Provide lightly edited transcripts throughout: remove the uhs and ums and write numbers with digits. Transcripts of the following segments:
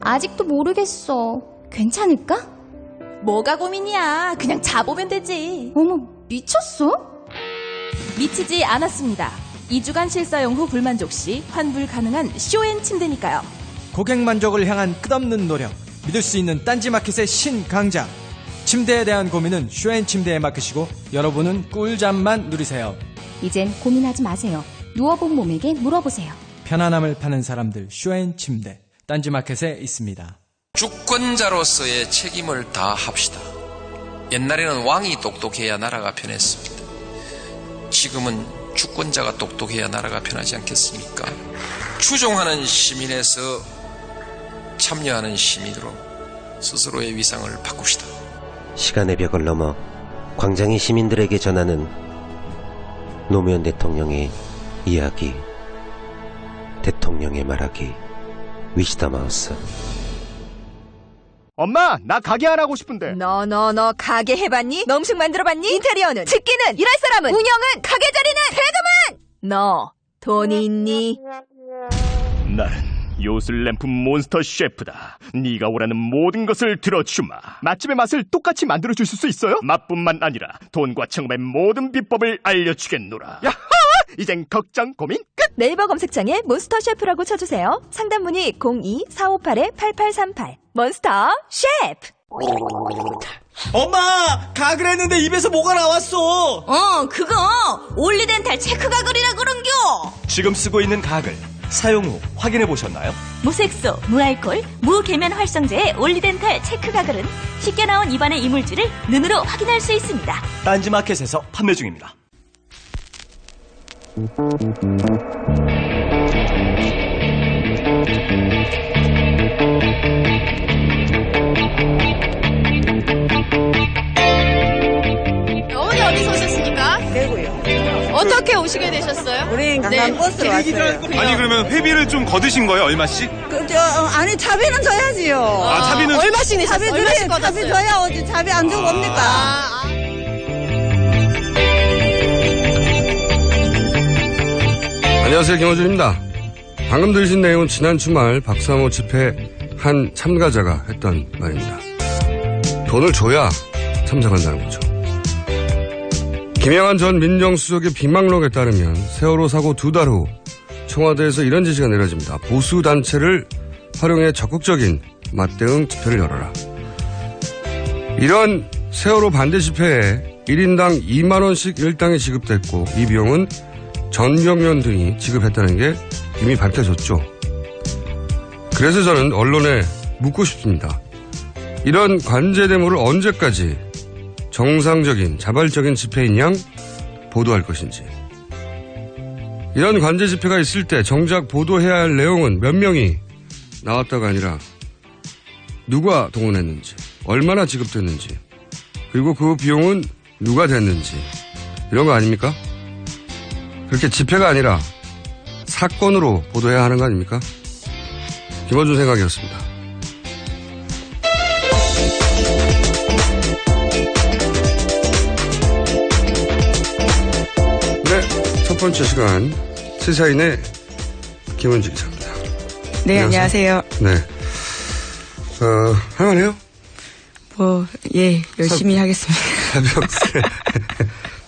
아직도 모르겠어. 괜찮을까? 뭐가 고민이야. 그냥 자보면 되지. 어머, 미쳤어? 미치지 않았습니다. 2주간 실사용 후 불만족 시 환불 가능한 쇼앤 침대니까요. 고객 만족을 향한 끝없는 노력, 믿을 수 있는 딴지마켓의 신강자. 침대에 대한 고민은 쇼앤침대에 맡기시고 여러분은 꿀잠만 누리세요. 이젠 고민하지 마세요. 누워본 몸에게 물어보세요. 편안함을 파는 사람들 쇼앤침대, 딴지마켓에 있습니다. 주권자로서의 책임을 다합시다. 옛날에는 왕이 똑똑해야 나라가 편했습니다. 지금은 주권자가 똑똑해야 나라가 편하지 않겠습니까? 추종하는 시민에서 참여하는 시민으로 스스로의 위상을 바꿉시다. 시간의 벽을 넘어 광장이 시민들에게 전하는 노무현 대통령의 이야기, 대통령의 말하기, 위시다 마우스. 엄마, 나 가게 안 하고 싶은데. 너 가게 해봤니? 너 음식 만들어봤니? 인테리어는? 집기는? 일할 사람은? 운영은? 가게 자리는? 세금은? 너 돈이 있니? 나는 요술램프 몬스터 셰프다. 네가 원하는 모든 것을 들어주마. 맛집의 맛을 똑같이 만들어줄 수 있어요? 맛뿐만 아니라 돈과 청음의 모든 비법을 알려주겠노라. 야하! 이젠 걱정 고민 끝! 네이버 검색창에 몬스터 셰프라고 쳐주세요. 상담 문의 02-458-8838. 몬스터 셰프! 엄마! 가글 했는데 입에서 뭐가 나왔어! 그거 올리덴탈 체크 가글이라 그런겨. 지금 쓰고 있는 가글 사용 후 확인해 보셨나요? 무색소, 무알콜, 무계면 활성제의 올리덴탈 체크 가글은 쉽게 나온 입안의 이물질을 눈으로 확인할 수 있습니다. 딴지마켓에서 판매 중입니다. 어머니 어디서 오셨습니까? 대구요. 어떻게 오시게 되셨어요? 우리 관광버스로 왔어요. 아니 그러면 회비를 좀 거두신 거예요? 얼마씩? 아니 차비는 줘야지요. 차비는 얼마씩 내셨어요? 얼마씩 차비 걷었어요? 줘야 오지. 차비 안 주고 옵니까? 안녕하세요, 김호준입니다. 방금 들으신 내용은 지난 주말 박사모 집회 한 참가자가 했던 말입니다. 돈을 줘야 참석한다는 거죠. 김영한 전 민정수석의 비망록에 따르면 세월호 사고 2달 후 청와대에서 이런 지시가 내려집니다. 보수단체를 활용해 적극적인 맞대응 집회를 열어라. 이런 세월호 반대 집회에 1인당 2만원씩 일당이 지급됐고 이 비용은 전경련 등이 지급했다는 게 이미 밝혀졌죠. 그래서 저는 언론에 묻고 싶습니다. 이런 관제 데모를 언제까지 정상적인 자발적인 집회인 양 보도할 것인지. 이런 관제 집회가 있을 때 정작 보도해야 할 내용은 몇 명이 나왔다가 아니라 누가 동원했는지, 얼마나 지급됐는지, 그리고 그 비용은 누가 됐는지, 이런 거 아닙니까? 그렇게 집회가 아니라 사건으로 보도해야 하는 거 아닙니까? 김어준 생각이었습니다. 네, 첫 번째 시간 시사인의 김은지 기자입니다. 네, 안녕하세요. 네, 할만해요? 예, 열심히 하겠습니다.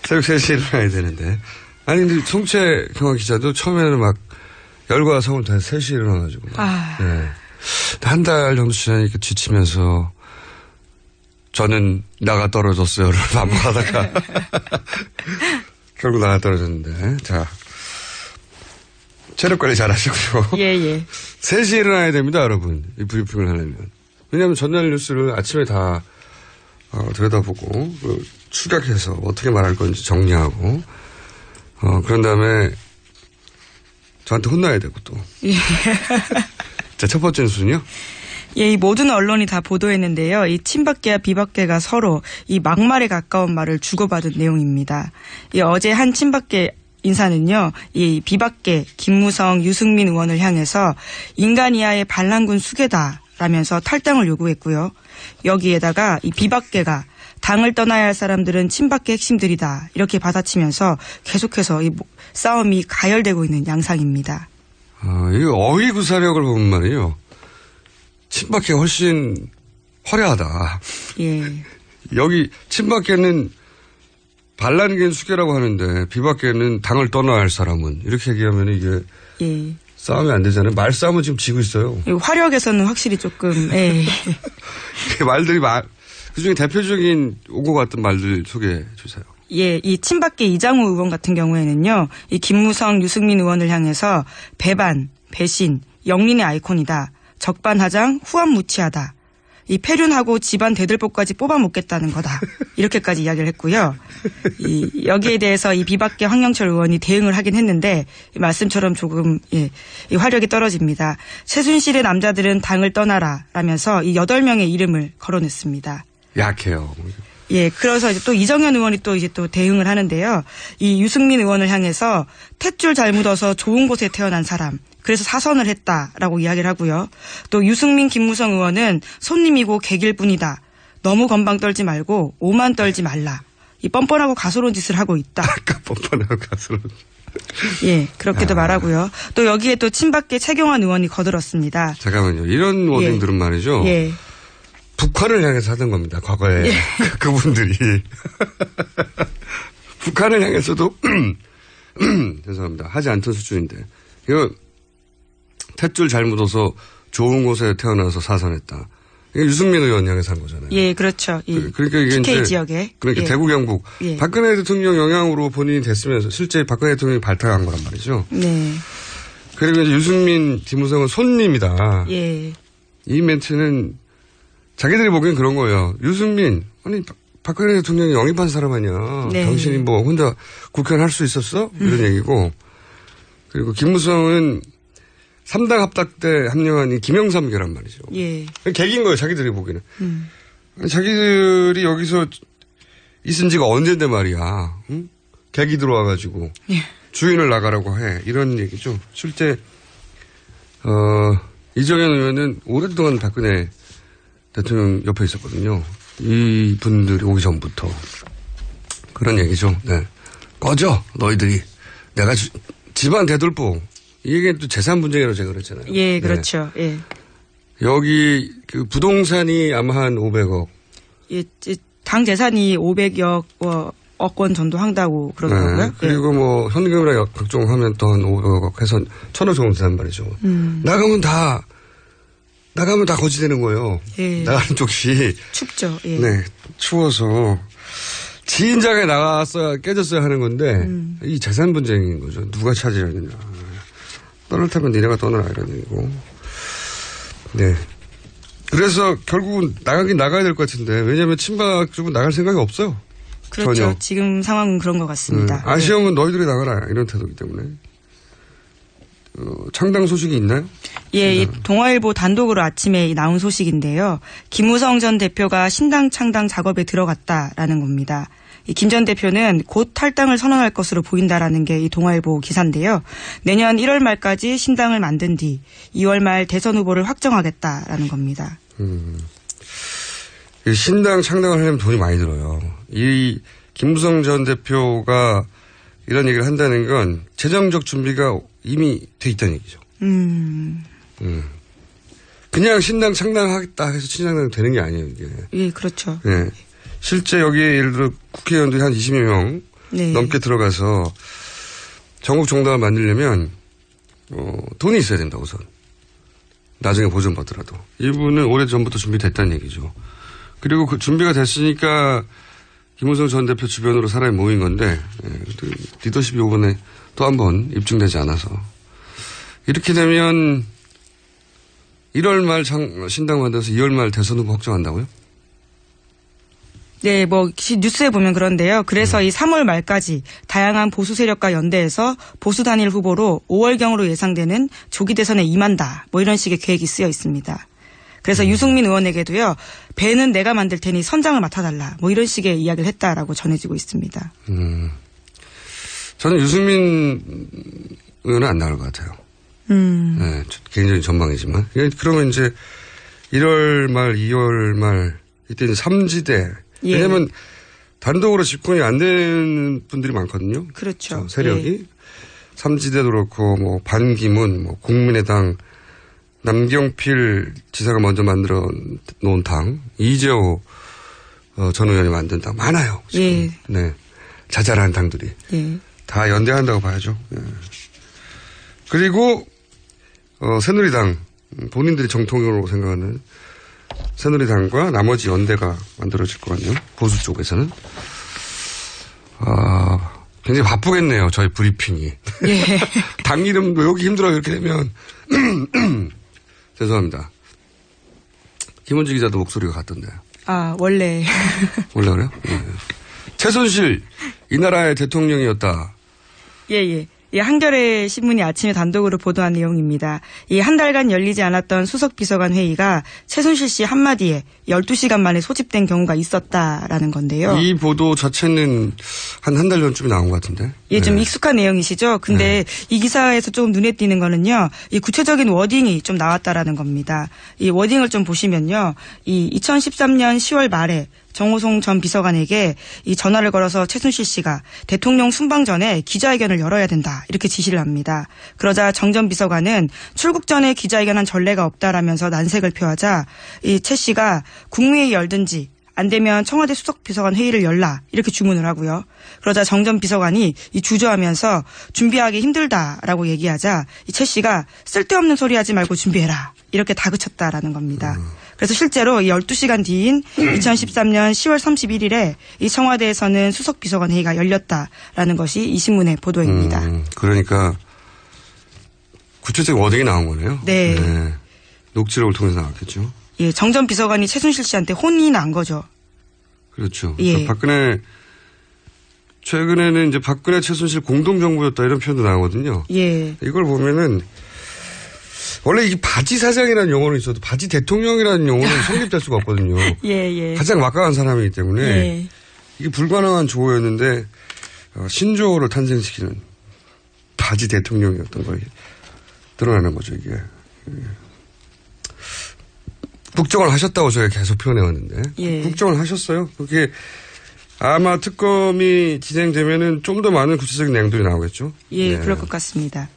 새벽 3시에 일어나야 되는데. 아니, 근데 송채 경화 기자도 처음에는 막 열과 성을 다해서 3시에 일어나가지고. 네. 한 달 정도 지나니까 지치면서 저는 나가 떨어졌어요를 반복하다가 결국 나가 떨어졌는데. 자, 체력 관리 잘 하시고요. 예. 3시에 일어나야 됩니다, 여러분. 이 브리핑을 하려면. 왜냐하면 전날 뉴스를 아침에 다 들여다보고 추격해서 어떻게 말할 건지 정리하고 그런 다음에 저한테 혼나야 되고 또. 예. 자, 첫 번째 뉴스는요? 예, 이 모든 언론이 다 보도했는데요. 이 친박계와 비박계가 서로 이 막말에 가까운 말을 주고받은 내용입니다. 이 어제 한 친박계 인사는요, 이 비박계 김무성, 유승민 의원을 향해서 인간 이하의 반란군 수괴다라면서 탈당을 요구했고요. 여기에다가 이 비박계가 당을 떠나야 할 사람들은 친박계 핵심들이다 이렇게 받아치면서 계속해서 이 싸움이 가열되고 있는 양상입니다. 이 어휘 구사력을 보면 말이에요. 친박계가 훨씬 화려하다. 예. 여기 친박계는 반란계는 수계라고 하는데 비박계는 당을 떠나야 할 사람은 이렇게 얘기하면 이게 예. 싸움이 안 되잖아요. 말싸움은 지금 지고 있어요. 화력에서는 확실히 조금 예. 말들이 그중에 대표적인 오고 갔던 말들 소개해 주세요. 예, 이 친박계 이장우 의원 같은 경우에는요, 이 김무성, 유승민 의원을 향해서 배반, 배신, 영린의 아이콘이다. 적반하장, 후한무치하다. 이 폐륜하고 집안 대들보까지 뽑아먹겠다는 거다. 이렇게까지 이야기를 했고요. 여기에 대해서 이 비박계 황영철 의원이 대응을 하긴 했는데 이 말씀처럼 조금 이 화력이 떨어집니다. 최순실의 남자들은 당을 떠나라 라면서 이 8명의 이름을 거론했습니다. 약해요. 예, 그래서 이제 또 이정현 의원이 또 이제 또 대응을 하는데요. 이 유승민 의원을 향해서 탯줄 잘 묻어서 좋은 곳에 태어난 사람. 그래서 사선을 했다라고 이야기를 하고요. 또 유승민, 김무성 의원은 손님이고 개길 뿐이다. 너무 건방 떨지 말고 오만 떨지 말라. 이 뻔뻔하고 가소로운 짓을 하고 있다. 아까 뻔뻔하고 가소로운. 예, 그렇게도 말하고요. 또 여기에 또 친박계 최경환 의원이 거들었습니다. 잠깐만요. 이런 워딩들은 말이죠. 예. 북한을 향해서 하던 겁니다. 과거에. 예. 그분들이. 북한을 향해서도 죄송합니다. 하지 않던 수준인데. 이거 탯줄 잘 묻어서 좋은 곳에 태어나서 사선했다. 이게 유승민 의원 향해서 한 거잖아요. 예, 그렇죠. 그러니까 이게 TK 이제 지역에. 그러니까 예. 대구 경북. 예. 박근혜 대통령 영향으로 본인이 됐으면서 실제 박근혜 대통령이 발탁한 거란 말이죠. 네. 그리고 이제 유승민, 김무성은 손님이다. 예. 이 멘트는 자기들이 보기엔 그런 거예요. 유승민, 아니 박근혜 대통령이 영입한 사람 아니야. 네. 당신이 뭐 혼자 국회의원 할 수 있었어? 이런 얘기고. 그리고 김무성은 3당 합당 때 합류한 이 김영삼계란 말이죠. 예. 계기인 거예요, 자기들이 보기에는. 아니, 자기들이 여기서 있은 지가 언젠데 말이야. 응? 계기 들어와가지고. 예. 주인을 나가라고 해. 이런 얘기죠. 실제, 이정현 의원은 오랫동안 박근혜 대통령 옆에 있었거든요. 이 분들이 오기 전부터. 그런 얘기죠. 네. 꺼져, 너희들이. 내가 집안 대들보. 이 얘기는 또 재산 분쟁이라고 제가 그랬잖아요. 예, 그렇죠. 네. 예. 여기 그 부동산이 아마 한 500억. 예, 당 재산이 500억 원 정도 한다고 그러더라고요. 네. 그리고 뭐 현금이랑 각종 하면 또 한 500억 해서 1,000억 정도 된단 말이죠. 나가면 다 거지 되는 거예요. 예. 나가는 쪽이. 춥죠. 예. 네. 추워서. 지인장에 나갔어야 깨졌어야 하는 건데, 이 재산 분쟁인 거죠. 누가 차지하느냐. 떠날 테면 니네가 떠나라 이런 얘기고. 네. 그래서 결국은 나가긴 나가야 될 것 같은데, 왜냐하면 친박 쪽은 나갈 생각이 없어요. 그렇죠. 전혀. 지금 상황은 그런 것 같습니다. 아시형은 너희들이 나가라 이런 태도이기 때문에. 창당 소식이 있나요? 예, 이 동아일보 단독으로 아침에 나온 소식인데요. 김무성 전 대표가 신당 창당 작업에 들어갔다라는 겁니다. 김 전 대표는 곧 탈당을 선언할 것으로 보인다라는 게 이 동아일보 기사인데요. 내년 1월 말까지 신당을 만든 뒤 2월 말 대선 후보를 확정하겠다라는 겁니다. 신당 창당을 하려면 돈이 많이 들어요. 이 김무성 전 대표가 이런 얘기를 한다는 건 재정적 준비가 이미 돼 있다는 얘기죠. 그냥 신당 창당하겠다 해서 신당은 되는 게 아니에요, 이게. 예, 그렇죠. 네. 실제 여기에 예를 들어 국회의원들이 한 20여 명 네. 넘게 들어가서 전국 정당을 만들려면 돈이 있어야 된다 우선. 나중에 보존받더라도. 이분은 오래전부터 준비됐다는 얘기죠. 그리고 그 준비가 됐으니까 김무성 전 대표 주변으로 사람이 모인 건데 리더십이 이번에 또 한 번 입증되지 않아서. 이렇게 되면 1월 말 신당 만들어서 2월 말 대선 후보 확정한다고요? 네, 뭐 뉴스에 보면 그런데요. 그래서 이 3월 말까지 다양한 보수 세력과 연대해서 보수 단일 후보로 5월경으로 예상되는 조기 대선에 임한다. 뭐 이런 식의 계획이 쓰여 있습니다. 그래서 유승민 의원에게도요. 배는 내가 만들 테니 선장을 맡아달라. 뭐 이런 식의 이야기를 했다라고 전해지고 있습니다. 저는 유승민 의원은 안 나올 것 같아요. 네, 개인적인 전망이지만. 그러면 이제 1월 말, 2월 말 이때는 3지대. 예. 왜냐하면 단독으로 집권이 안 되는 분들이 많거든요. 그렇죠. 세력이. 예. 3지대도 그렇고 뭐 반기문, 뭐 국민의당 남경필 지사가 먼저 만들어 놓은 당, 이재호 전 의원이 만든 당 많아요. 지금. 예. 네. 자잘한 당들이. 예. 다 연대한다고 봐야죠. 예. 그리고 새누리당, 본인들이 정통으로 생각하는 새누리당과 나머지 연대가 만들어질 것 같네요. 보수 쪽에서는. 굉장히 바쁘겠네요. 저희 브리핑이. 예. 당 이름도 여기 힘들어요. 이렇게 되면. 죄송합니다. 김원주 기자도 목소리가 같던데. 원래. 원래 그래요? 예. 최순실, 이 나라의 대통령이었다. 예. 이 한겨레 신문이 아침에 단독으로 보도한 내용입니다. 이 한 달간 열리지 않았던 수석비서관 회의가 최순실 씨 한마디에 12시간 만에 소집된 경우가 있었다라는 건데요. 이 보도 자체는 한 달 전쯤에 나온 것 같은데. 예, 좀 네. 익숙한 내용이시죠. 근데 이 기사에서 조금 눈에 띄는 거는요. 이 구체적인 워딩이 좀 나왔다라는 겁니다. 이 워딩을 좀 보시면요. 이 2013년 10월 말에 정호성 전 비서관에게 이 전화를 걸어서 최순실 씨가 대통령 순방 전에 기자회견을 열어야 된다 이렇게 지시를 합니다. 그러자 정 전 비서관은 출국 전에 기자회견한 전례가 없다라면서 난색을 표하자 이 최 씨가 국무회의 열든지 안 되면 청와대 수석비서관 회의를 열라 이렇게 주문을 하고요. 그러자 정 전 비서관이 이 주저하면서 준비하기 힘들다라고 얘기하자 이 최 씨가 쓸데없는 소리 하지 말고 준비해라 이렇게 다그쳤다라는 겁니다. 그래서 실제로 12시간 뒤인 2013년 10월 31일에 이 청와대에서는 수석비서관 회의가 열렸다라는 것이 이 신문의 보도입니다. 그러니까 구체적인 워딩이 나온 거네요. 네. 녹취록을 통해서 나왔겠죠. 예, 정 전 비서관이 최순실 씨한테 혼이 난 거죠. 그렇죠. 예. 최근에는 이제 박근혜 최순실 공동정부였다 이런 표현도 나오거든요. 예. 이걸 보면은 원래 이 바지 사장이라는 용어는 있어도 바지 대통령이라는 용어는 성립될 수가 없거든요. 예. 가장 막강한 사람이기 때문에 예. 이게 불가능한 조어였는데 신조어를 탄생시키는 바지 대통령이었던 걸 드러나는 거죠 이게. 국정을 하셨다고 저희가 계속 표현해왔는데 예. 국정을 하셨어요. 그게 아마 특검이 진행되면은 좀 더 많은 구체적인 내용들이 나오겠죠. 예, 네. 그럴 것 같습니다.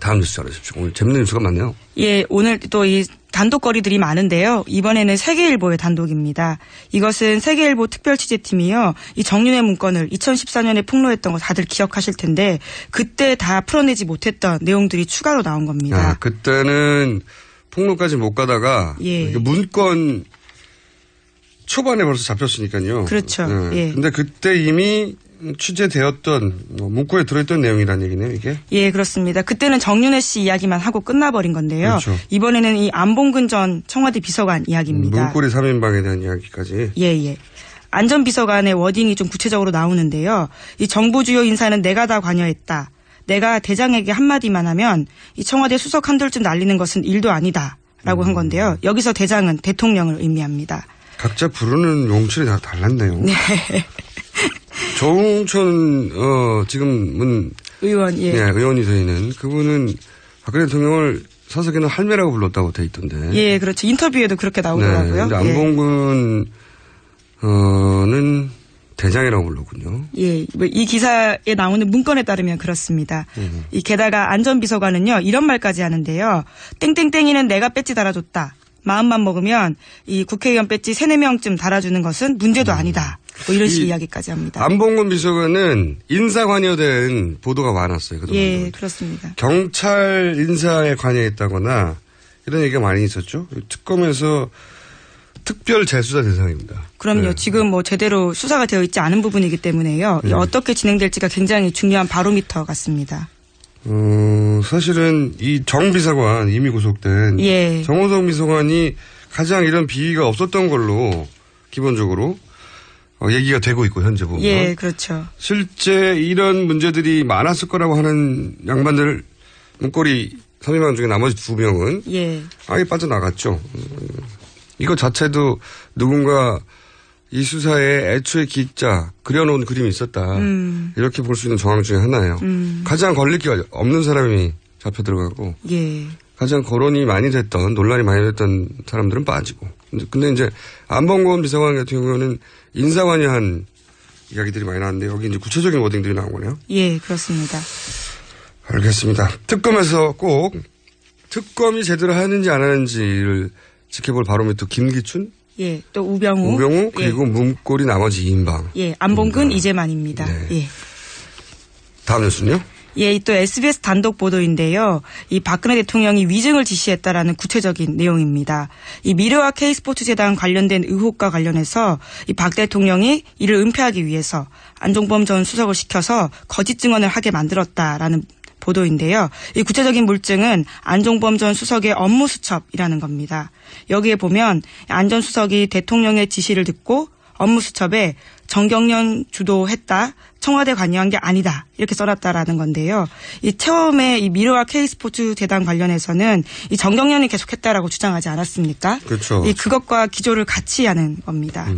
다음 뉴스 전해주십시오. 오늘 재밌는 뉴스가 많네요. 예, 오늘 또 이 단독거리들이 많은데요. 이번에는 세계일보의 단독입니다. 이것은 세계일보 특별취재팀이요. 이 정윤회 문건을 2014년에 폭로했던 거 다들 기억하실 텐데 그때 다 풀어내지 못했던 내용들이 추가로 나온 겁니다. 그때는 폭로까지 못 가다가 예. 문건 초반에 벌써 잡혔으니까요. 그렇죠. 네. 예. 근데 그때 이미 취재되었던 문건에 들어있던 내용이라는 얘기네요, 이게. 예, 그렇습니다. 그때는 정윤회 씨 이야기만 하고 끝나버린 건데요. 그렇죠. 이번에는 이 안봉근 전 청와대 비서관 이야기입니다. 문고리 3인방에 대한 이야기까지. 예. 안 전 비서관의 워딩이 좀 구체적으로 나오는데요. 이 정부 주요 인사는 내가 다 관여했다. 내가 대장에게 한마디만 하면 이 청와대 수석 한둘쯤 날리는 것은 일도 아니다라고 한 건데요. 여기서 대장은 대통령을 의미합니다. 각자 부르는 용철이 다 달랐네요. 네. 조홍천 지금은 의원 의원이 되어 있는 그분은 박근혜 대통령을 사석에는 할매라고 불렀다고 돼 있던데. 예, 그렇죠. 인터뷰에도 그렇게 나오더라고요. 네, 안봉근은 대장이라고 불렀군요. 예, 이 기사에 나오는 문건에 따르면 그렇습니다. 이 게다가 안 전 비서관은요 이런 말까지 하는데요. 땡땡땡이는 내가 배지 달아줬다. 마음만 먹으면 이 국회의원 배지 3-4명쯤 달아주는 것은 문제도 아니다. 뭐 이런 식의 이야기까지 합니다. 안봉근 비서관은 인사 관여된 보도가 많았어요. 그동안. 예, 그렇습니다. 경찰 인사에 관여했다거나 이런 얘기가 많이 있었죠. 특검에서 특별 재수사 대상입니다. 그럼요. 지금 뭐 제대로 수사가 되어 있지 않은 부분이기 때문에요. 어떻게 진행될지가 굉장히 중요한 바로미터 같습니다. 사실은 이 정 비서관 이미 구속된 정호성 비서관이 가장 이런 비위가 없었던 걸로 기본적으로 얘기가 되고 있고 현재 보면. 예, 그렇죠. 실제 이런 문제들이 많았을 거라고 하는 양반들 문고리 3인방 중에 나머지 2명은 아예 빠져나갔죠. 이거 자체도 누군가 이 수사에 애초에 기자 그려놓은 그림이 있었다. 이렇게 볼 수 있는 정황 중에 하나예요. 가장 걸릴 게 없는 사람이 잡혀 들어가고 가장 거론이 많이 됐던 논란이 많이 됐던 사람들은 빠지고. 근데 이제 안봉근 비서관 같은 경우는 인사 관여한 이야기들이 많이 나왔는데 여기 이제 구체적인 워딩들이 나온 거네요. 예, 그렇습니다. 알겠습니다. 특검에서 꼭 특검이 제대로 하는지 안 하는지를 지켜볼 바로미터 김기춘? 예, 또 우병우. 그리고 문고리 나머지 2인방. 예, 안봉근, 이재만입니다. 네. 예. 다음 뉴스는요? 예, 또 SBS 단독 보도인데요. 이 박근혜 대통령이 위증을 지시했다라는 구체적인 내용입니다. 이 미르와 K스포츠 재단 관련된 의혹과 관련해서 이 박 대통령이 이를 은폐하기 위해서 안종범 전 수석을 시켜서 거짓 증언을 하게 만들었다라는 보도인데요. 이 구체적인 물증은 안종범 전 수석의 업무 수첩이라는 겁니다. 여기에 보면 안 전 수석이 대통령의 지시를 듣고 업무 수첩에 정경련 주도했다. 청와대 관여한 게 아니다. 이렇게 써놨다라는 건데요. 이 처음에 이 미르와 K스포츠 재단 관련해서는 이 정경련이 계속했다라고 주장하지 않았습니까? 그렇죠. 이 그것과 기조를 같이 하는 겁니다.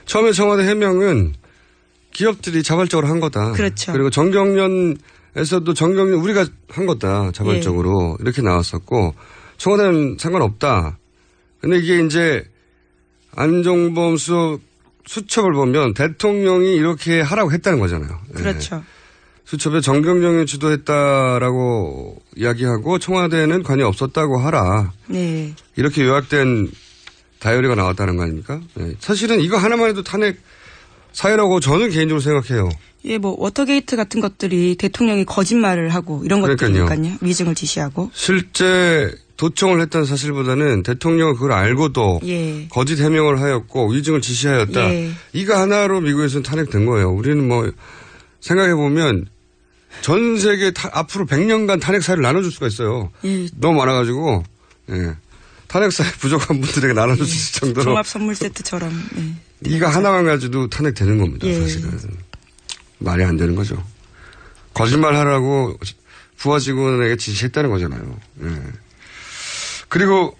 처음에 청와대 해명은 기업들이 자발적으로 한 거다. 그렇죠. 그리고 정경련에서도 정경련 우리가 한 거다. 자발적으로. 예. 이렇게 나왔었고 청와대는 상관없다. 근데 이게 이제 안종범 수석 수첩을 보면 대통령이 이렇게 하라고 했다는 거잖아요. 그렇죠. 네. 수첩에 정경련이 주도했다라고 이야기하고 청와대는 관여 없었다고 하라. 네. 이렇게 요약된 다이어리가 나왔다는 거 아닙니까? 네. 사실은 이거 하나만 해도 탄핵 사유라고 저는 개인적으로 생각해요. 예, 뭐 워터게이트 같은 것들이 대통령이 거짓말을 하고 이런 것들이니까요. 위증을 지시하고. 실제 도청을 했다는 사실보다는 대통령은 그걸 알고도 예. 거짓 해명을 하였고 위증을 지시하였다. 예. 이거 하나로 미국에서는 탄핵된 거예요. 우리는 뭐 생각해보면 전 세계 앞으로 100년간 탄핵 사유를 나눠줄 수가 있어요. 예. 너무 많아가지고 예. 탄핵 사유 부족한 분들에게 나눠줄 수 있을 정도로. 종합 선물 세트처럼. 예. 이거 하나만 가지고도 탄핵되는 겁니다. 예. 사실은. 말이 안 되는 거죠. 거짓말 하라고 부하 직원에게 지시했다는 거잖아요. 예. 그리고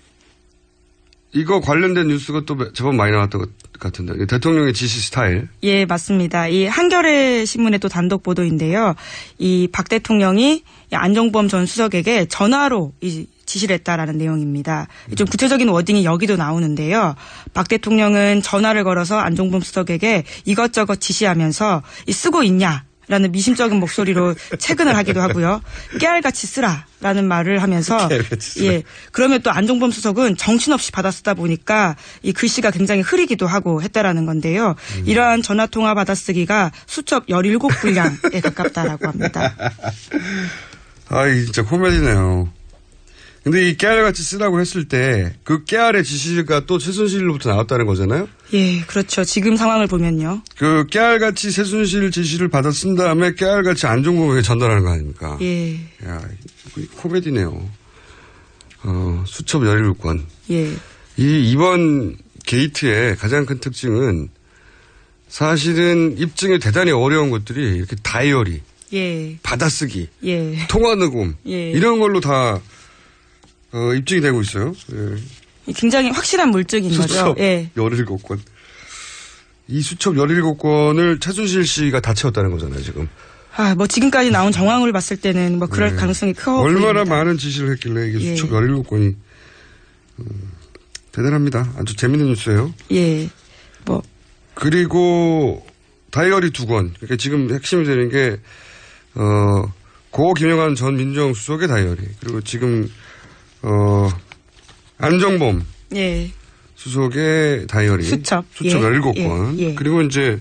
이거 관련된 뉴스가 또 제법 많이 나왔던 것 같은데 대통령의 지시 스타일. 예, 맞습니다. 이 한겨레 신문의 또 단독 보도인데요. 이 박 대통령이 안종범 전 수석에게 전화로 이 지시를 했다라는 내용입니다. 좀 구체적인 워딩이 여기도 나오는데요. 박 대통령은 전화를 걸어서 안종범 수석에게 이것저것 지시하면서 쓰고 있냐? 라는 미심쩍은 목소리로 체근을 하기도 하고요. 깨알같이 쓰라라는 말을 하면서 예 그러면 또 안종범 수석은 정신없이 받아 쓰다 보니까 이 글씨가 굉장히 흐리기도 하고 했다라는 건데요. 이러한 전화통화 받아쓰기가 수첩 17분량에 가깝다라고 합니다. 아, 진짜 코미디네요. 근데 이 깨알같이 쓰라고 했을 때 그 깨알의 지시가 또 최순실로부터 나왔다는 거잖아요? 예, 그렇죠. 지금 상황을 보면요. 그 깨알같이 최순실 지시를 받아 쓴 다음에 깨알같이 안종범에게 전달하는 거 아닙니까? 예. 야, 코미디네요. 수첩 17권. 예. 이번 게이트의 가장 큰 특징은 사실은 입증이 대단히 어려운 것들이 이렇게 다이어리, 예. 받아쓰기, 예. 통화 녹음, 예. 이런 걸로 다 입증이 되고 있어요. 예. 굉장히 확실한 물증인 거죠. 수첩 예. 17권. 이 수첩 17권을 최순실 씨가 다 채웠다는 거잖아요, 지금. 아, 뭐 지금까지 나온 정황을 봤을 때는 뭐 그럴 가능성이 커 얼마나 보입니다. 많은 지시를 했길래 이게 예. 수첩 17권이 대단합니다. 아주 재밌는 뉴스예요. 예. 뭐 그리고 다이어리 2권. 그러니까 지금 핵심이 되는 게 고 김영환 전 민정수석의 다이어리. 그리고 지금 안종범 예. 수석의 다이어리. 수첩. 17권. 예. 그리고 이제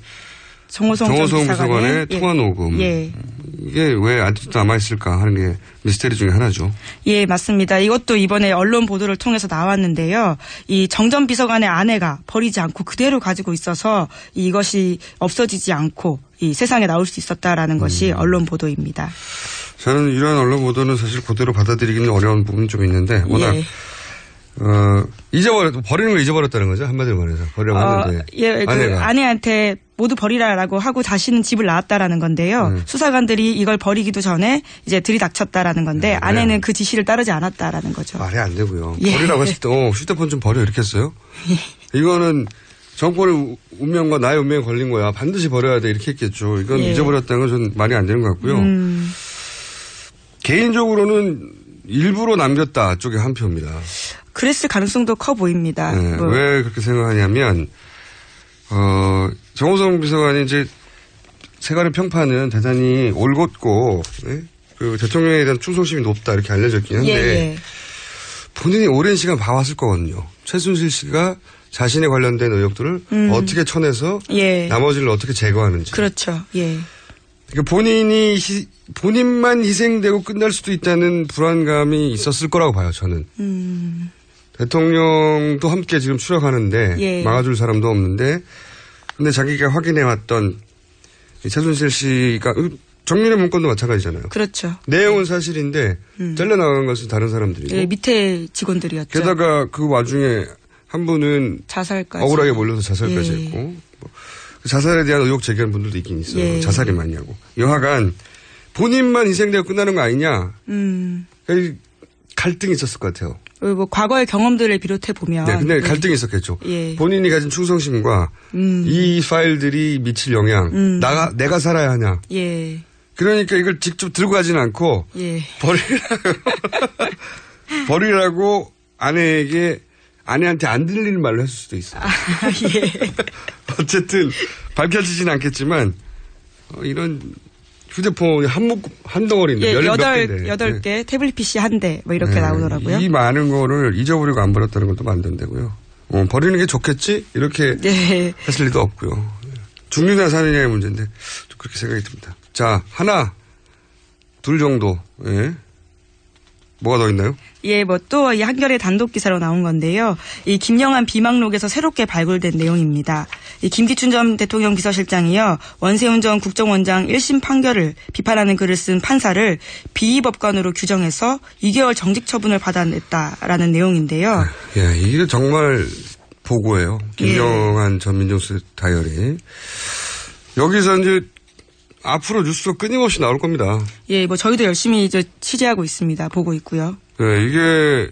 정호성 비서관의 예. 통화 녹음. 예. 이게 왜 아직도 남아있을까 하는 게 미스테리 중에 하나죠. 예, 맞습니다. 이것도 이번에 언론 보도를 통해서 나왔는데요. 이 정 전 비서관의 아내가 버리지 않고 그대로 가지고 있어서 이것이 없어지지 않고 이 세상에 나올 수 있었다라는 것이 언론 보도입니다. 저는 이런 언론 보도는 사실 그대로 받아들이기는 어려운 부분이 좀 있는데 워낙 예. 버리는 걸 잊어버렸다는 거죠. 한마디로 말해서. 버리라고 했는데. 예, 아내가. 아내한테 모두 버리라라고 하고 자신은 집을 나왔다라는 건데요. 수사관들이 이걸 버리기도 전에 이제 들이닥쳤다라는 건데 아내는 그 지시를 따르지 않았다라는 거죠. 말이 안 되고요. 예. 버리라고 했을 때 휴대폰 좀 버려 이렇게 했어요. 이거는 정권의 운명과 나의 운명이 걸린 거야. 반드시 버려야 돼 이렇게 했겠죠. 이건 예. 잊어버렸다는 건 전 말이 안 되는 것 같고요. 개인적으로는 일부러 남겼다 쪽에 한 표입니다. 그랬을 가능성도 커 보입니다. 네, 뭐. 왜 그렇게 생각하냐면 정호성 비서관이 이제 세간의 평판은 대단히 올곧고 네? 그 대통령에 대한 충성심이 높다 이렇게 알려졌긴 한데 예, 예. 본인이 오랜 시간 봐왔을 거거든요. 최순실 씨가 자신에 관련된 의혹들을 어떻게 쳐내서 예. 나머지를 어떻게 제거하는지. 그렇죠. 예. 그러니까 본인만 희생되고 끝날 수도 있다는 불안감이 있었을 거라고 봐요, 저는. 대통령도 함께 지금 추락하는데 예. 막아줄 사람도 없는데 근데 자기가 확인해왔던 최순실 씨가 정윤회 문건도 마찬가지잖아요. 그렇죠. 내용은 사실인데 잘려나간 것은 다른 사람들이고. 예, 밑에 직원들이었죠. 게다가 그 와중에 한 분은 자살까지. 억울하게 몰려서 자살까지 예. 했고 뭐 자살에 대한 의혹 제기한 분들도 있긴 있어요. 예. 자살이 맞냐고. 여하간 본인만 희생되고 끝나는 거 아니냐. 갈등이 있었을 것 같아요. 뭐 과거의 경험들을 비롯해 보면. 네, 근데 갈등이 있었겠죠. 예. 본인이 가진 충성심과 이 파일들이 미칠 영향. 내가 살아야 하냐. 예. 그러니까 이걸 직접 들고 가지는 않고 예. 버리라고 아내한테 안 들리는 말로 했을 수도 있어요. 예. 어쨌든 밝혀지진 않겠지만 이런 휴대폰이 한 덩어리인데. 예, 8개, 태블릿 PC 한 대, 뭐 이렇게 나오더라고요. 이 많은 거를 잊어버리고 안 버렸다는 것도 말도 안 되고요. 버리는 게 좋겠지? 이렇게 했을 리도 없고요. 죽느냐 사느냐의 문제인데, 좀 그렇게 생각이 듭니다. 자, 하나, 둘 정도, 예. 뭐가 더 있나요? 예, 뭐 또 이 한겨레 단독 기사로 나온 건데요. 이 김영한 비망록에서 새롭게 발굴된 내용입니다. 이 김기춘 전 대통령 비서실장이요. 원세훈 전 국정원장 1심 판결을 비판하는 글을 쓴 판사를 비위법관으로 규정해서 2개월 정직 처분을 받아냈다라는 내용인데요. 예, 이게 정말 보고예요. 김영한 전 민정수석 다이어리. 여기서 이제 앞으로 뉴스가 끊임없이 나올 겁니다. 예, 뭐 저희도 열심히 이제 취재하고 있습니다. 보고 있고요. 네, 이게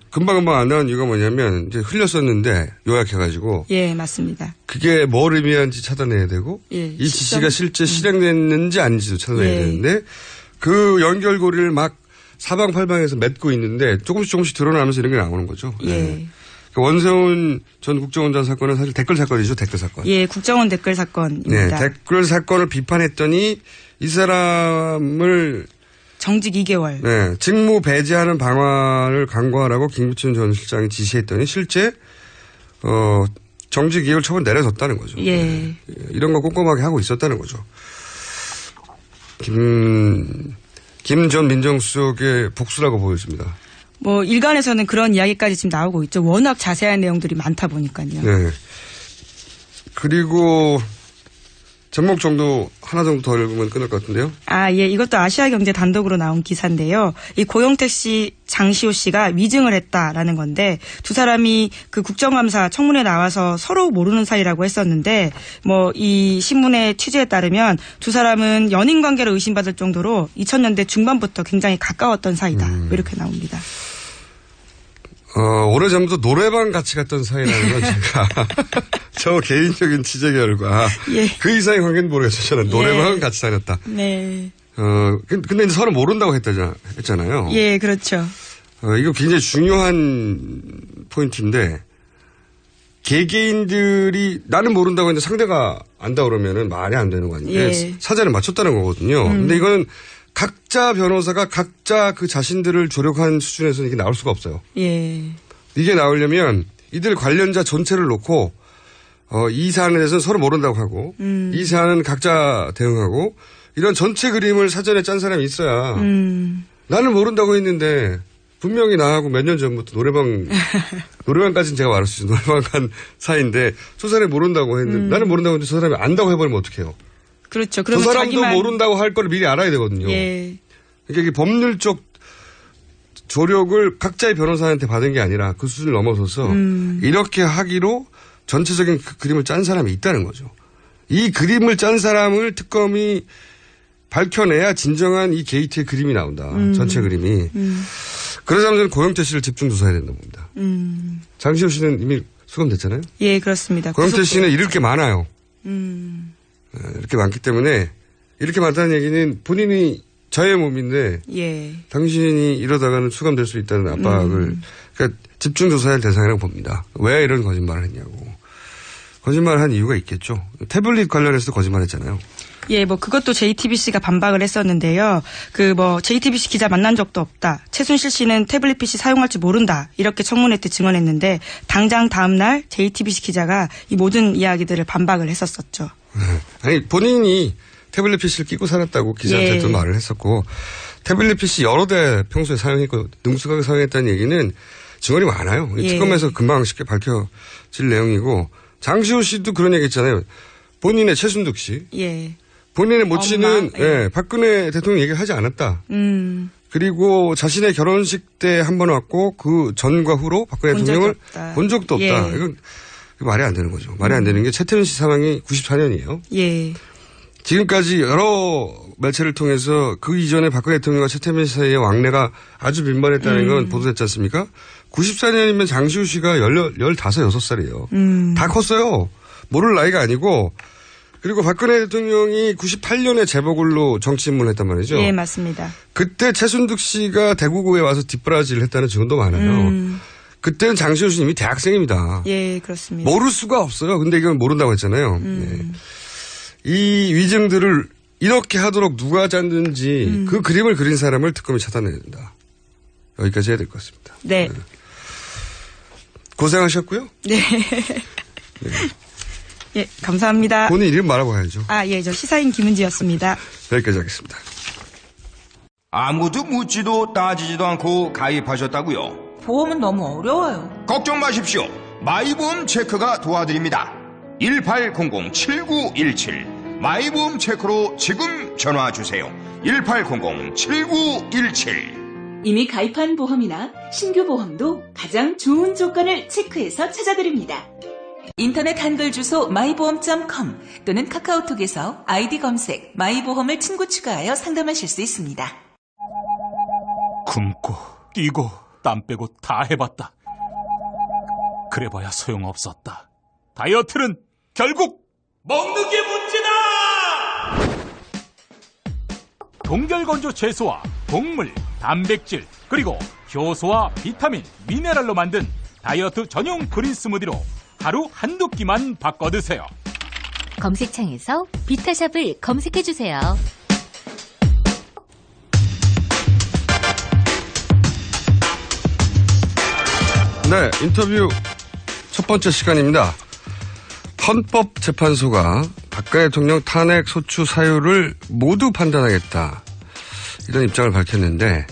금방금방 안 나온 이유가 뭐냐면 이제 흘렸었는데 요약해가지고. 예, 맞습니다. 그게 뭘 의미하는지 찾아내야 되고 예, 이 지시가 실제 실행됐는지 아닌지도 찾아내야 되는데 그 연결고리를 막 사방팔방에서 맺고 있는데 조금씩 드러나면서 이런 게 나오는 거죠. 예. 네. 원세훈 전 국정원장 사건은 사실 댓글 사건이죠. 댓글 사건. 예, 국정원 댓글 사건입니다. 네, 댓글 사건을 비판했더니 이 사람을 정직 2개월. 네, 직무 배제하는 방안을 강구하라고 김기춘 전 실장이 지시했더니 실제 정직 2개월 처분 내려졌다는 거죠. 예. 네, 이런 거 꼼꼼하게 하고 있었다는 거죠. 김 전 민정수석의 복수라고 보여집니다. 뭐 일간에서는 그런 이야기까지 지금 나오고 있죠. 워낙 자세한 내용들이 많다 보니까요. 네. 그리고 제목 정도 하나 정도 더 읽으면 끝날 것 같은데요. 아, 예. 이것도 아시아경제 단독으로 나온 기사인데요. 이 고영택 씨, 장시호 씨가 위증을 했다라는 건데 두 사람이 그 국정감사 청문회에 나와서 서로 모르는 사이라고 했었는데 뭐 이 신문의 취재에 따르면 두 사람은 연인 관계를 의심받을 정도로 2000년대 중반부터 굉장히 가까웠던 사이다. 이렇게 나옵니다. 오래전부터 노래방 같이 갔던 사이라는 건 제가 저 개인적인 취재 결과 예. 그 이상의 관계는 모르겠어요. 저는 노래방은 같이 다녔다. 네. 근데 이제 서로 모른다고 했잖아요. 예, 그렇죠. 이거 굉장히 중요한 포인트인데 개개인들이 나는 모른다고 했는데 상대가 안다 그러면은 말이 안 되는 거 아니에요. 예. 사자를 맞췄다는 거거든요. 근데 이거는 각자 변호사가 각자 그 자신들을 조력한 수준에서는 이게 나올 수가 없어요. 예. 이게 나오려면 이들 관련자 전체를 놓고 이 사안에 대해서는 서로 모른다고 하고 이 사안은 각자 대응하고 이런 전체 그림을 사전에 짠 사람이 있어야 나는 모른다고 했는데 분명히 나하고 몇 년 전부터 노래방까지는 제가 말할 수 있어요. 노래방 간 사이인데 저 사람이 모른다고 했는데 나는 모른다고 했는데 저 사람이 안다고 해버리면 어떡해요. 그렇죠. 저 사람도 모른다고 할 걸 미리 알아야 되거든요. 예. 그러니까 이게 법률적 조력을 각자의 변호사한테 받은 게 아니라 그 수준을 넘어서서 이렇게 하기로 전체적인 그 그림을 짠 사람이 있다는 거죠. 이 그림을 짠 사람을 특검이 밝혀내야 진정한 이 게이트의 그림이 나온다. 전체 그림이. 그러자면 저는 고영태 씨를 집중 조사해야 된다고 봅니다. 장시호 씨는 이미 수감됐잖아요. 예, 그렇습니다. 고영태 씨는 잃을 게 많아요. 이렇게 많기 때문에 이렇게 많다는 얘기는 본인이 자유의 몸인데 예. 당신이 이러다가는 수감될 수 있다는 압박을 그러니까 집중 조사할 대상이라고 봅니다. 왜 이런 거짓말을 했냐고. 거짓말을 한 이유가 있겠죠. 태블릿 관련해서도 거짓말했잖아요. 예, 뭐 그것도 JTBC가 반박을 했었는데요. JTBC 기자 만난 적도 없다. 최순실 씨는 태블릿 PC 사용할 줄 모른다. 이렇게 청문회 때 증언했는데 당장 다음 날 JTBC 기자가 이 모든 이야기들을 반박을 했었었죠. 아니 본인이 태블릿 PC를 끼고 살았다고 기자한테도 예. 말을 했었고 태블릿 PC 여러 대 평소에 사용했고 능숙하게 사용했다는 얘기는 증언이 많아요. 예. 특검에서 금방 쉽게 밝혀질 내용이고 장시호 씨도 그런 얘기 했잖아요. 본인의 최순득 씨. 예. 본인의 모친은 엄마, 예. 박근혜 대통령 얘기를 하지 않았다. 그리고 자신의 결혼식 때 한 번 왔고 그 전과 후로 박근혜 대통령을 본 적도 없다. 예. 이건 말이 안 되는 거죠. 말이 안 되는 게 최태원 씨 사망이 94년이에요. 예. 지금까지 여러 매체를 통해서 그 이전에 박근혜 대통령과 최태원 씨 사이의 왕래가 아주 민감했다는 건 보도됐지 않습니까? 94년이면 장시호 씨가 15, 6살이에요. 다 컸어요. 모를 나이가 아니고 그리고 박근혜 대통령이 98년에 재보궐로 정치 입문을 했단 말이죠. 예, 맞습니다. 그때 최순득 씨가 대구구에 와서 뒷바라지를 했다는 증언도 많아요. 그때는 장시호 씨 이미 대학생입니다. 예, 그렇습니다. 모를 수가 없어요. 근데 이건 모른다고 했잖아요. 예. 이 위증들을 이렇게 하도록 누가 짰는지 그 그림을 그린 사람을 특검이 찾아내야 된다. 여기까지 해야 될 것 같습니다. 네. 고생하셨고요. 네. 네. 예, 감사합니다. 본인 이름 말하고 가야죠. 예, 저 시사인 김은지였습니다. 여기까지 하겠습니다. 아무도 묻지도 따지지도 않고 가입하셨다고요? 보험은 너무 어려워요. 걱정 마십시오. 마이보험 체크가 도와드립니다. 1800-7917 마이보험 체크로 지금 전화주세요. 1800-7917 이미 가입한 보험이나 신규 보험도 가장 좋은 조건을 체크해서 찾아드립니다. 인터넷 한글 주소 마이보험.com 또는 카카오톡에서 아이디 검색 마이보험을 친구 추가하여 상담하실 수 있습니다. 굶고 뛰고 땀 빼고 다 해봤다. 그래봐야 소용없었다. 다이어트는 결국 먹는 게 문제다! 동결건조 채소와 곡물, 단백질, 그리고 효소와 비타민, 미네랄로 만든 다이어트 전용 그린 스무디로 하루 한두 끼만 바꿔 드세요. 검색창에서 비타샵을 검색해주세요. 네, 인터뷰 첫 번째 시간입니다. 헌법재판소가 박근혜 대통령 탄핵 소추 사유를 모두 판단하겠다. 이런 입장을 밝혔는데,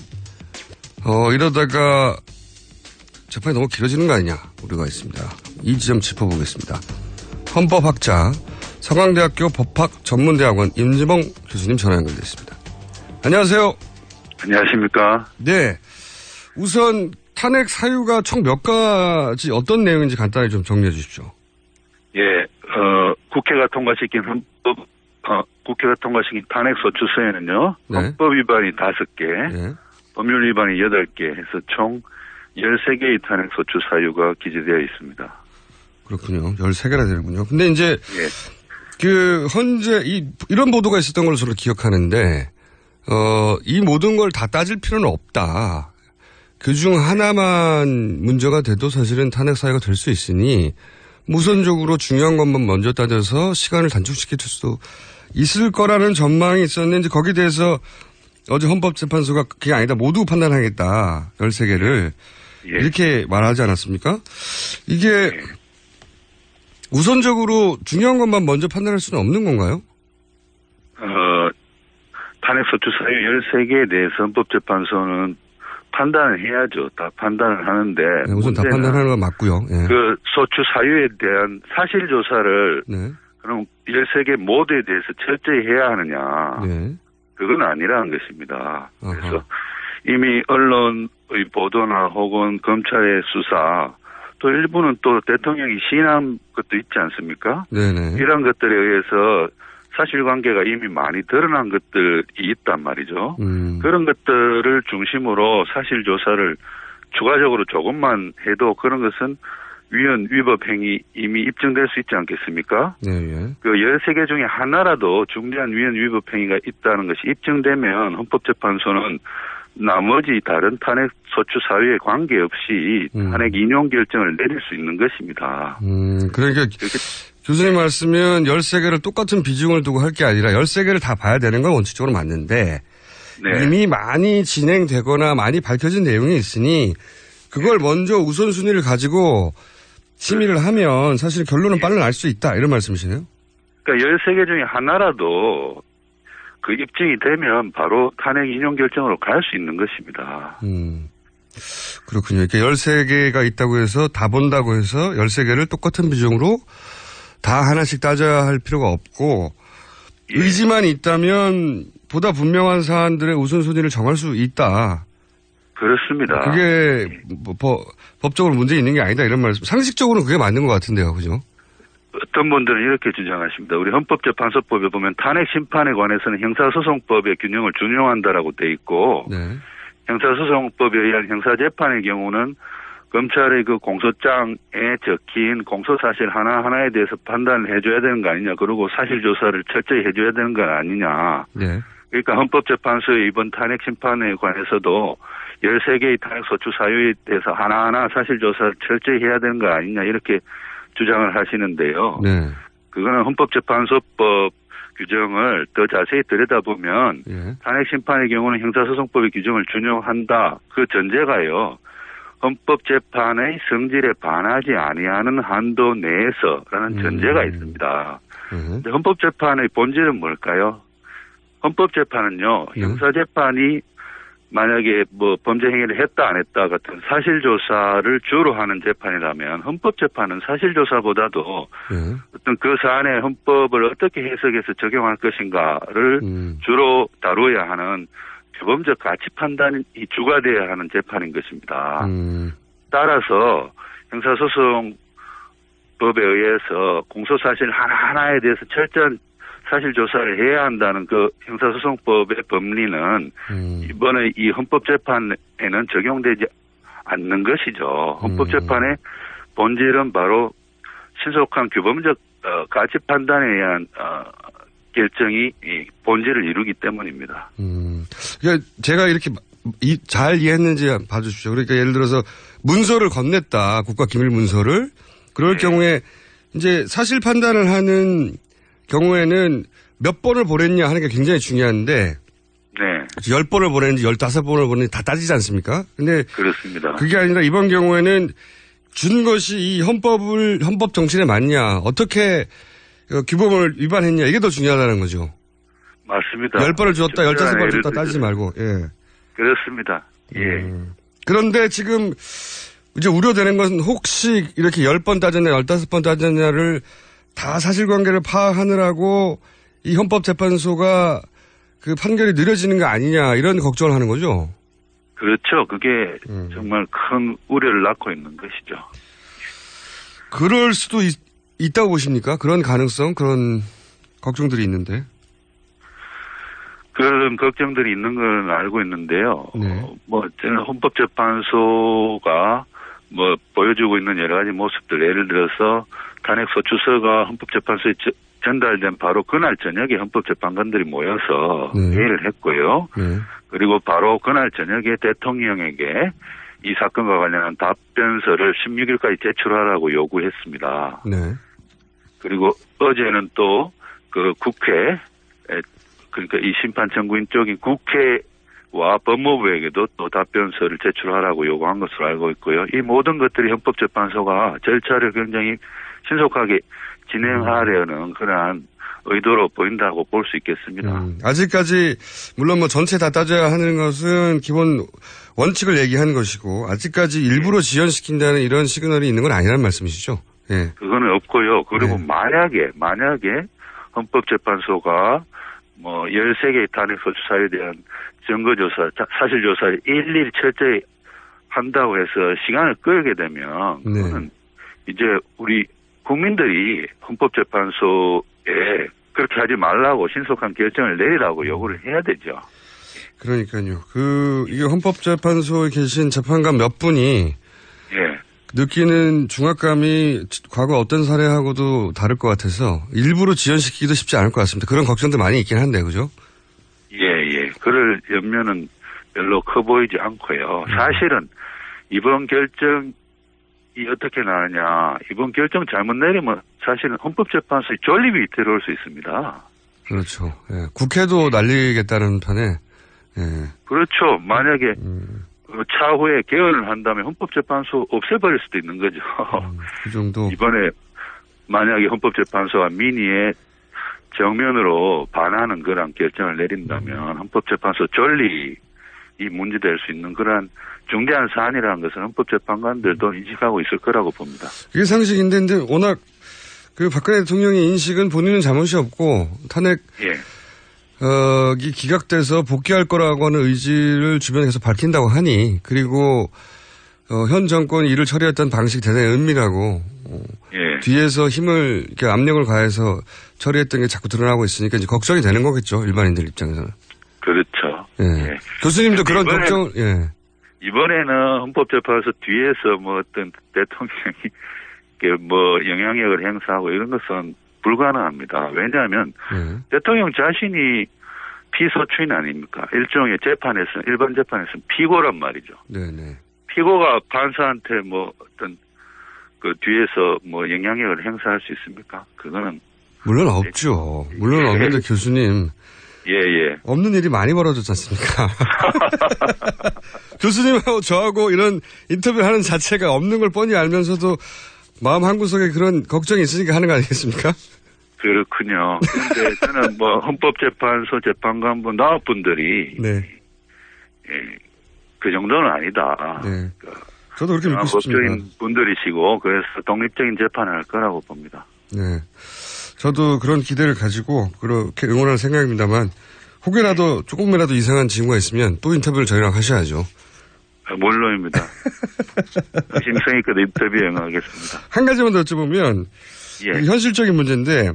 이러다가 재판이 너무 길어지는 거 아니냐 우려가 있습니다. 이 지점 짚어보겠습니다. 헌법학자, 서강대학교 법학전문대학원 임지봉 교수님 전화 연결됐습니다. 안녕하세요. 안녕하십니까. 네. 우선 탄핵 사유가 총 몇 가지 어떤 내용인지 간단히 좀 정리해 주십시오. 예, 국회가 통과시킨 국회가 통과시킨 탄핵 소추서에는요, 네. 헌법 위반이 5개, 네. 법률 위반이 8개 해서 총 13개의 탄핵 소추 사유가 기재되어 있습니다. 그렇군요. 13개나 되는군요. 근데 이제, 현재 이런 보도가 있었던 걸로 저는 기억하는데, 이 모든 걸 다 따질 필요는 없다. 그중 하나만 문제가 돼도 사실은 탄핵 사유가 될 수 있으니, 우선적으로 중요한 것만 먼저 따져서 시간을 단축시킬 수도 있을 거라는 전망이 있었는데 거기에 대해서 어제 헌법재판소가 그게 아니다. 모두 판단하겠다. 13개를. 예. 이렇게 말하지 않았습니까? 이게 우선적으로 중요한 것만 먼저 판단할 수는 없는 건가요? 탄핵소추 사유 13개에 대해서 헌법재판소는 판단을 해야죠. 다 판단을 하는데. 네, 우선 다 판단하는 건 맞고요. 예. 그 소추 사유에 대한 사실 조사를 네. 그럼 13개 모두에 대해서 철저히 해야 하느냐. 네. 그건 아니라는 것입니다. 그래서 이미 언론의 보도나 혹은 검찰의 수사 또 일부는 또 대통령이 시인한 것도 있지 않습니까? 네네. 이런 것들에 의해서 사실관계가 이미 많이 드러난 것들이 있단 말이죠. 그런 것들을 중심으로 사실조사를 추가적으로 조금만 해도 그런 것은 위헌 위법 행위 이미 입증될 수 있지 않겠습니까? 네. 그 13개 중에 하나라도 중대한 위헌 위법 행위가 있다는 것이 입증되면 헌법재판소는 나머지 다른 탄핵 소추 사유에 관계없이 탄핵 인용 결정을 내릴 수 있는 것입니다. 그러니까 교수님 말씀은 13개를 똑같은 비중을 두고 할 게 아니라 13개를 다 봐야 되는 건 원칙적으로 맞는데 네. 이미 많이 진행되거나 많이 밝혀진 내용이 있으니 그걸 먼저 우선순위를 가지고 심의를 하면 사실 결론은 빨리 날 수 있다 이런 말씀이시네요. 그러니까 13개 중에 하나라도 그 입증이 되면 바로 탄핵 인용 결정으로 갈 수 있는 것입니다. 그렇군요. 이렇게 13개가 있다고 해서 다 본다고 해서 13개를 똑같은 비중으로 다 하나씩 따져야 할 필요가 없고 의지만 있다면 보다 분명한 사안들의 우선순위를 정할 수 있다. 그렇습니다. 그게 법적으로 문제 있는 게 아니다 이런 말씀. 상식적으로는 그게 맞는 것 같은데요. 그죠? 어떤 분들은 이렇게 주장하십니다. 우리 헌법재판소법에 보면 탄핵 심판에 관해서는 형사소송법의 균형을 준용한다라고 돼 있고 네. 형사소송법에 의한 형사재판의 경우는 검찰의 그 공소장에 적힌 공소사실 하나하나에 대해서 판단을 해줘야 되는 거 아니냐. 그리고 사실조사를 철저히 해줘야 되는 거 아니냐. 네. 그러니까 헌법재판소의 이번 탄핵 심판에 관해서도 13개의 탄핵 소추 사유에 대해서 하나하나 사실조사를 철저히 해야 되는 거 아니냐. 이렇게 주장을 하시는데요. 네. 그거는 헌법재판소법 규정을 더 자세히 들여다보면 탄핵 심판의 경우는 형사소송법의 규정을 준용한다. 그 전제가요. 헌법재판의 성질에 반하지 아니하는 한도 내에서라는 전제가 있습니다. 헌법재판의 본질은 뭘까요? 헌법재판은요. 형사재판이 만약에 뭐 범죄 행위를 했다 안 했다 같은 사실조사를 주로 하는 재판이라면 헌법재판은 사실조사보다도 어떤 그 사안의 헌법을 어떻게 해석해서 적용할 것인가를 주로 다루어야 하는 규범적 가치 판단이 주가 되어야 하는 재판인 것입니다. 따라서 형사소송법에 의해서 공소사실 하나하나에 대해서 철저한 사실조사를 해야 한다는 그 형사소송법의 법리는 이번에 이 헌법재판에는 적용되지 않는 것이죠. 헌법재판의 본질은 바로 신속한 규범적 가치 판단에 의한 결정이 본질을 이루기 때문입니다. 그러니까 제가 이렇게 잘 이해했는지 봐주십시오. 그러니까 예를 들어서 문서를 건넸다. 국가기밀문서를. 그럴 경우에 이제 사실 판단을 하는 경우에는 몇 번을 보냈냐 하는 게 굉장히 중요한데 네. 10번을 보냈는지 15번을 보냈는지 다 따지지 않습니까? 근데 그렇습니다. 그게 아니라 이번 경우에는 준 것이 이 헌법 정신에 맞냐, 어떻게 규범을 위반했냐, 이게 더 중요하다는 거죠. 맞습니다. 10번을 줬다, 15번을 줬다 따지지 말고, 예. 그렇습니다. 예. 그런데 지금 이제 우려되는 것은 혹시 이렇게 10번 따졌냐, 15번 따졌냐를 다 사실관계를 파악하느라고 이 헌법재판소가 그 판결이 느려지는 거 아니냐, 이런 걱정을 하는 거죠. 그렇죠. 그게 정말 큰 우려를 낳고 있는 것이죠. 그럴 수도 있다고 보십니까? 그런 가능성, 그런 걱정들이 있는데. 그런 걱정들이 있는 건 알고 있는데요. 저는 헌법재판소가 보여주고 있는 여러 가지 모습들, 예를 들어서 탄핵소추서가 헌법재판소에 전달된 바로 그날 저녁에 헌법재판관들이 모여서 회의를 했고요. 그리고 바로 그날 저녁에 대통령에게 이 사건과 관련한 답변서를 16일까지 제출하라고 요구했습니다. 그리고 어제는 또 그 국회, 그러니까 이 심판 청구인 쪽인 국회와 법무부에게도 또 답변서를 제출하라고 요구한 것으로 알고 있고요. 이 모든 것들이 헌법재판소가 절차를 굉장히 신속하게 진행하려는 그러한 의도로 보인다고 볼 수 있겠습니다. 아직까지 물론 전체 다 따져야 하는 것은 기본 원칙을 얘기하는 것이고 아직까지 일부러 지연시킨다는 이런 시그널이 있는 건 아니라는 말씀이시죠? 예. 그거는 없고요. 그리고 만약에 헌법재판소가 13개의 탄핵소추 사유에 대한 증거조사, 사실조사를 일일이 철저히 한다고 해서 시간을 끌게 되면 그거는 이제 우리 국민들이 헌법재판소에 그렇게 하지 말라고 신속한 결정을 내리라고 요구를 해야 되죠. 그러니까요. 이게 헌법재판소에 계신 재판관 몇 분이 느끼는 중압감이 과거 어떤 사례하고도 다를 것 같아서 일부러 지연시키기도 쉽지 않을 것 같습니다. 그런 걱정도 많이 있긴 한데, 그죠? 예. 그럴 염려는 별로 커 보이지 않고요. 사실은 이번 결정이 어떻게 나느냐. 이번 결정 잘못 내리면 사실은 헌법재판소에 존립이 들어올 수 있습니다. 그렇죠. 예. 국회도 날리겠다는 편에. 예. 그렇죠. 만약에 차후에 개헌을 한다면 헌법재판소 없애버릴 수도 있는 거죠. 그 정도. 이번에 만약에 헌법재판소가 민의에 정면으로 반하는 그런 결정을 내린다면 헌법재판소 존립이 문제될 수 있는 그러한 중대한 사안이라는 것은 헌법재판관들도 인식하고 있을 거라고 봅니다. 그게 상식인데, 근데 워낙 그 박근혜 대통령의 인식은 본인은 잘못이 없고 탄핵 이 기각돼서 복귀할 거라고 하는 의지를 주변에 계속 밝힌다고 하니, 그리고 현 정권이 이를 처리했던 방식이 대단히 은밀하고 뒤에서 힘을 이렇게 압력을 가해서 처리했던 게 자꾸 드러나고 있으니까 이제 걱정이 되는 거겠죠, 일반인들 입장에서는. 그렇죠. 예. 교수님도 그런 걱정. 예. 이번에는 헌법재판소 뒤에서 뭐 어떤 대통령이 뭐 영향력을 행사하고 이런 것은 불가능합니다. 왜냐하면 대통령 자신이 피소추인 아닙니까? 일종의 재판에서는, 일반 재판에서는 피고란 말이죠. 네네. 피고가 판사한테 뭐 어떤 그 뒤에서 뭐 영향력을 행사할 수 있습니까? 그거는 물론 없죠. 물론 없는데 교수님. 예. 없는 일이 많이 벌어졌지 않습니까? 교수님하고 저하고 이런 인터뷰를 하는 자체가 없는 걸 뻔히 알면서도 마음 한구석에 그런 걱정이 있으니까 하는 거 아니겠습니까? 그렇군요. 그런데 저는 뭐 헌법재판소 재판관분 나업분들이 그 정도는 아니다. 네. 저도 그렇게 믿고 싶습니다. 법조인 분들이시고 그래서 독립적인 재판을 할 거라고 봅니다. 네. 저도 그런 기대를 가지고 그렇게 응원할 생각입니다만 혹여라도 조금이라도 이상한 징후가 있으면 또 인터뷰를 저희랑 하셔야죠. 물론입니다. 심성있게 인터뷰에 응하겠습니다. 한 가지만 더 여쭤보면 현실적인 문제인데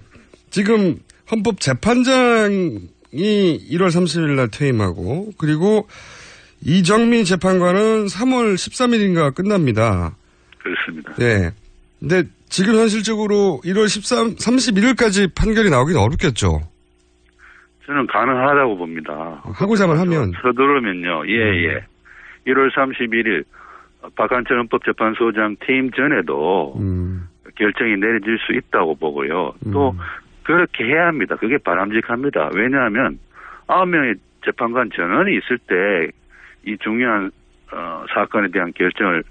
지금 헌법재판장이 1월 30일 날 퇴임하고 그리고 이정미 재판관은 3월 13일인가 끝납니다. 그렇습니다. 네. 근데 지금 현실적으로 1월 31일까지 판결이 나오기는 어렵겠죠? 저는 가능하다고 봅니다. 하고자만 하면. 서두르면요. 예. 1월 31일 박한철 헌법재판소장 퇴임 전에도 결정이 내려질 수 있다고 보고요. 또 그렇게 해야 합니다. 그게 바람직합니다. 왜냐하면 9명의 재판관 전원이 있을 때 이 중요한 사건에 대한 결정을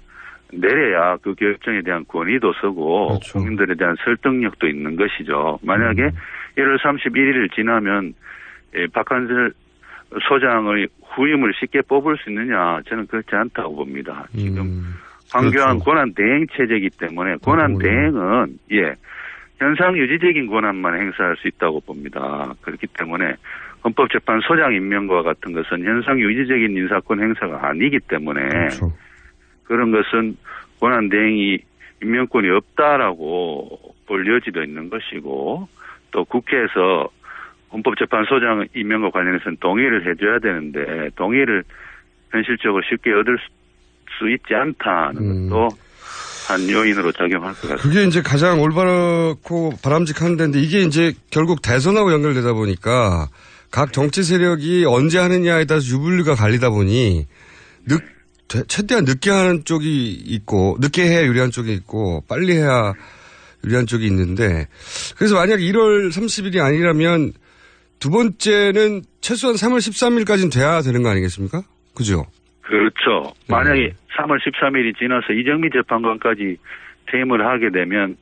내려야 그 결정에 대한 권위도 서고 그렇죠. 국민들에 대한 설득력도 있는 것이죠. 만약에 1월 31일을 지나면 박한철 소장의 후임을 쉽게 뽑을 수 있느냐, 저는 그렇지 않다고 봅니다. 지금 황교안 그렇죠. 권한 대행 체제이기 때문에 권한 대행은 현상 유지적인 권한만 행사할 수 있다고 봅니다. 그렇기 때문에 헌법재판소장 임명과 같은 것은 현상 유지적인 인사권 행사가 아니기 때문에 그렇죠. 그런 것은 권한 대행이 임명권이 없다라고 볼 여지도 있는 것이고 또 국회에서 헌법재판소장 임명과 관련해서는 동의를 해줘야 되는데 동의를 현실적으로 쉽게 얻을 수 있지 않다는 것도 한 요인으로 작용할 것 같습니다. 그게 이제 가장 올바르고 바람직한 데인데 이게 이제 결국 대선하고 연결되다 보니까 각 정치 세력이 언제 하느냐에 따라서 유불리가 갈리다 보니 최대한 늦게 하는 쪽이 있고 늦게 해야 유리한 쪽이 있고 빨리 해야 유리한 쪽이 있는데 그래서 만약 1월 30일이 아니라면 두 번째는 최소한 3월 13일까지는 돼야 되는 거 아니겠습니까? 그죠? 그렇죠. 만약에 3월 13일이 지나서 이정미 재판관까지 퇴임을 하게 되면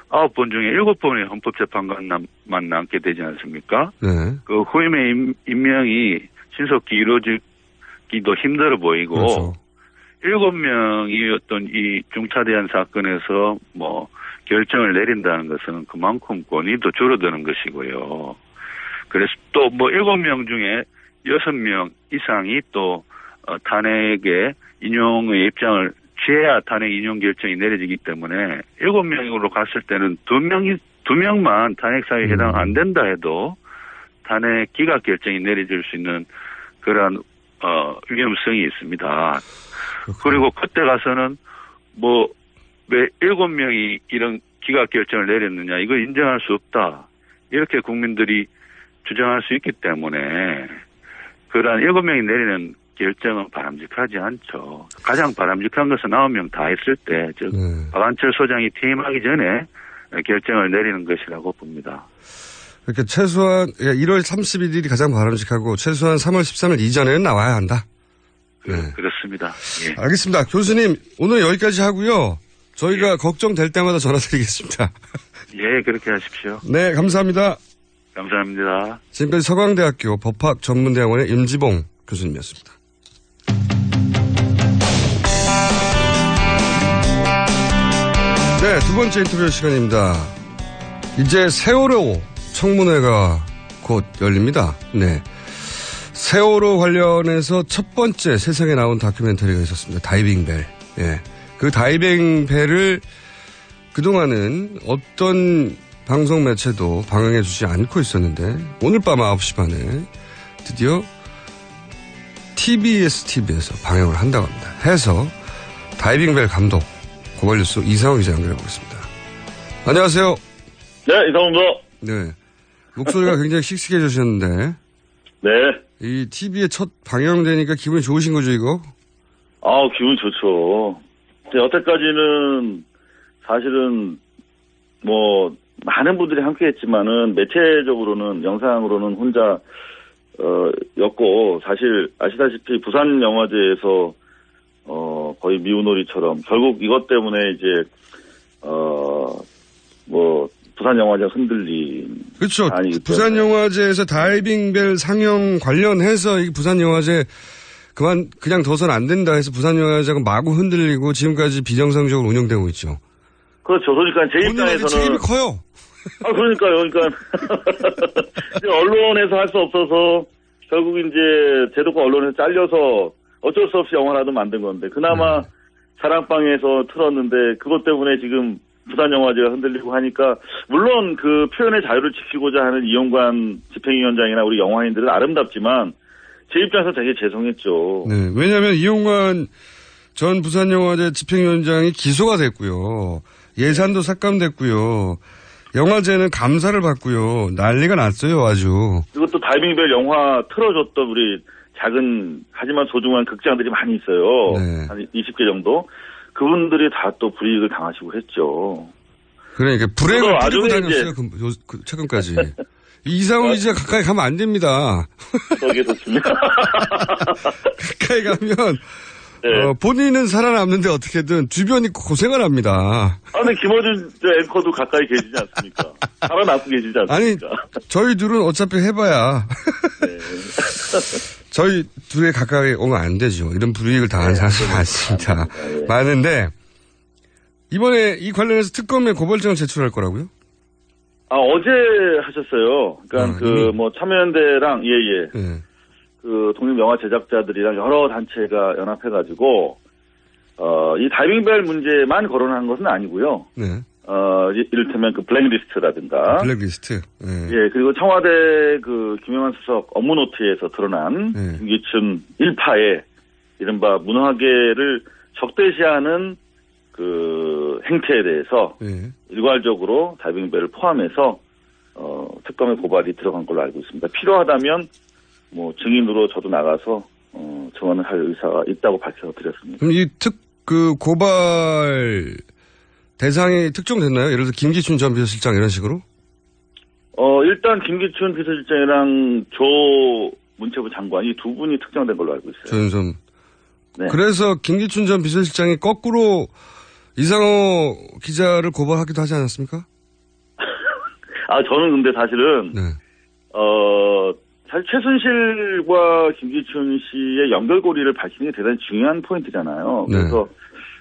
9번 중에 7번의 헌법재판관만 남게 되지 않습니까? 네. 그 후임의 임명이 신속히 이루어지기도 힘들어 보이고 그렇죠. 7명이 어떤 이 중차대한 사건에서 뭐 결정을 내린다는 것은 그만큼 권위도 줄어드는 것이고요. 그래서 또 뭐 7명 중에 6명 이상이 또 탄핵의 인용의 입장을 취해야 탄핵 인용 결정이 내려지기 때문에 7명으로 갔을 때는 2명만 탄핵 사유에 해당 안 된다 해도 탄핵 기각 결정이 내려질 수 있는 그러한 위험성이 있습니다. 그리고 그때 가서는 뭐 왜 7명이 이런 기각 결정을 내렸느냐 이거 인정할 수 없다 이렇게 국민들이 주장할 수 있기 때문에 그러한 7명이 내리는 결정은 바람직하지 않죠. 가장 바람직한 것은 9명 다 했을 때, 즉 박한철 소장이 퇴임하기 전에 결정을 내리는 것이라고 봅니다. 그러니까 최소한 1월 31일이 가장 바람직하고 최소한 3월 13일 이전에는 나와야 한다. 네. 그렇습니다. 예. 알겠습니다. 교수님 오늘 여기까지 하고요. 저희가 걱정될 때마다 전화드리겠습니다. 예, 그렇게 하십시오. 네, 감사합니다. 감사합니다. 지금까지 서강대학교 법학전문대학원의 임지봉 교수님이었습니다. 네, 두 번째 인터뷰 시간입니다. 이제 세월호 청문회가 곧 열립니다. 네. 세월호 관련해서 첫 번째 세상에 나온 다큐멘터리가 있었습니다. 다이빙벨. 예. 그 다이빙벨을 그동안은 어떤 방송 매체도 방영해 주지 않고 있었는데 오늘 밤 9시 반에 드디어 TBS TV에서 방영을 한다고 합니다. 해서 다이빙벨 감독 고발뉴스 이상호 기자 연결해 보겠습니다. 안녕하세요. 네, 이상호입니다. 네. 목소리가 굉장히 씩씩해지셨는데. 네. 이 TV에 첫 방영되니까 기분이 좋으신 거죠, 이거? 기분 좋죠. 여태까지는 사실은 많은 분들이 함께 했지만은 매체적으로는 영상으로는 혼자 였고 사실 아시다시피 부산 영화제에서 거의 미운놀이처럼 결국 이것 때문에 이제 부산 영화제 흔들린. 그렇죠. 부산 영화제에서 다이빙벨 상영 관련해서 이 부산 영화제 그냥 둬선 안 된다 해서 부산 영화제가 마구 흔들리고 지금까지 비정상적으로 운영되고 있죠. 그렇죠. 그러니까 제 입장에서는 책임이 커요. 그러니까요. 그러니까 언론에서 할 수 없어서 결국 이제 제도권 언론에서 잘려서 어쩔 수 없이 영화라도 만든 건데 그나마 사랑방에서 틀었는데 그것 때문에 지금 부산 영화제가 흔들리고 하니까 물론 그 표현의 자유를 지키고자 하는 이용관 집행위원장이나 우리 영화인들은 아름답지만 제 입장에서 되게 죄송했죠. 네, 왜냐하면 이용관 전 부산 영화제 집행위원장이 기소가 됐고요. 예산도 삭감됐고요. 영화제는 감사를 받고요. 난리가 났어요, 아주. 그리고 또 다이빙벨 영화 틀어줬던 우리 작은 하지만 소중한 극장들이 많이 있어요. 네. 한 20개 정도. 그분들이 다 또 불이익을 당하시고 했죠. 그러니까 불행을 뿌리고 다녔어요. 최근까지. 이상호 기자 가까이 가면 안 됩니다. 그게 좋습니다. 가까이 가면 본인은 살아남는데 어떻게든 주변이 고생을 합니다. 근데 김어준 앵커도 가까이 계시지 않습니까? 살아남고 계시지 않습니까? 아니, 저희 둘은 어차피 해봐야. 네. 저희 둘에 가까이 오면 안 되죠. 이런 불이익을 당한 사람이 많습니다. 많은데, 이번에 이 관련해서 특검에 고발장을 제출할 거라고요? 어제 하셨어요. 그러니까 참여연대랑, 그 독립영화 제작자들이랑 여러 단체가 연합해가지고, 이 다이빙벨 문제만 거론한 것은 아니고요. 네. 이를테면 그 블랙리스트라든가. 블랙리스트. 네. 예, 그리고 청와대 그 김영환 수석 업무노트에서 드러난 김기춘 일파의 이른바 문화계를 적대시하는 그 행태에 대해서 일괄적으로 다이빙벨을 포함해서 특검에 고발이 들어간 걸로 알고 있습니다. 필요하다면 증인으로 저도 나가서 증언을 할 의사가 있다고 밝혀드렸습니다. 그럼 이 고발 대상이 특정됐나요? 예를 들어 김기춘 전 비서실장 이런 식으로? 일단 김기춘 비서실장이랑 조 문체부 장관 이 두 분이 특정된 걸로 알고 있어요. 조윤선. 네. 그래서 김기춘 전 비서실장이 거꾸로 이상호 기자를 고발하기도 하지 않았습니까? 저는 근데 사실은 사실 최순실과 김기춘 씨의 연결고리를 밝히는 게 대단히 중요한 포인트잖아요. 그래서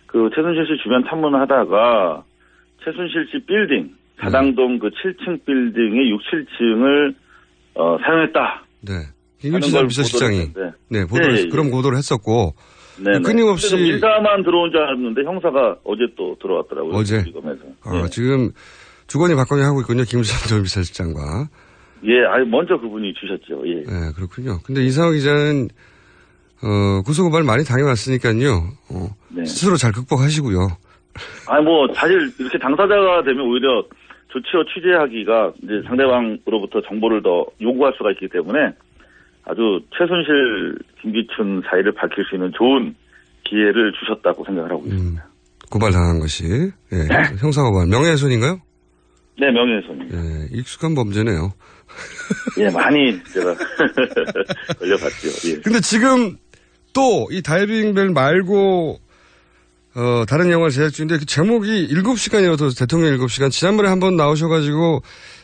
그 최순실 씨 주변 탐문을 하다가 최순실 씨 빌딩, 사당동 그 7층 빌딩의 6, 7층을 사용했다. 네. 김기춘 비서실장이 그런 보도를 했었고 끊임없이 민사만 들어온 줄 알았는데 형사가 어제 또 들어왔더라고요. 어제. 지금 주거니 받거니 하고 있군요. 김기춘 전 비서실장과. 먼저 그분이 주셨죠. 예. 네, 그렇군요. 근데 이상호 기자는 고소고발 많이 당해왔으니까요. 스스로 잘 극복하시고요. 사실 이렇게 당사자가 되면 오히려 조치어 취재하기가 이제 상대방으로부터 정보를 더 요구할 수가 있기 때문에 아주 최순실, 김기춘 사이를 밝힐 수 있는 좋은 기회를 주셨다고 생각을 하고 있습니다. 고발당한 것이 형사고발 명예훼손인가요? 네, 명예훼손입니다. 네, 익숙한 범죄네요. 예, 많이 제가 걸려봤죠. 예. 근데 지금 또 이 다이빙벨 말고 다른 영화를 제작 중인데 그 제목이 7시간이어서 대통령 7시간 지난번에 한번 나오셔가지고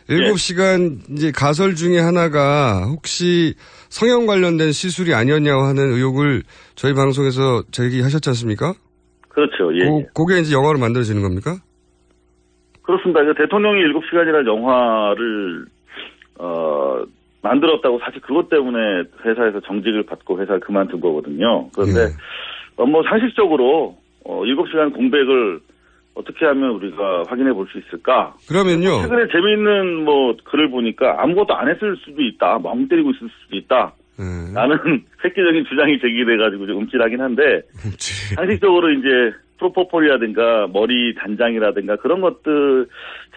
7시간 이제 가설 중에 하나가 혹시 성형 관련된 시술이 아니었냐고 하는 의혹을 저희 방송에서 제기하셨지 않습니까? 그렇죠. 예. 그게 이제 영화로 만들어지는 겁니까? 그렇습니다. 대통령이 7시간이라는 영화를 만들었다고 사실 그것 때문에 회사에서 정직을 받고 회사를 그만둔 거거든요. 그런데 뭐 상식적으로 7시간 공백을 어떻게 하면 우리가 확인해 볼 수 있을까? 그러면요. 최근에 재미있는 뭐 글을 보니까 아무것도 안 했을 수도 있다. 멍 때리고 있을 수도 있다. 라는 획기적인 주장이 제기돼가지고 좀 움찔하긴 한데 상식적으로 이제 프로포폴이라든가 머리 단장이라든가 그런 것들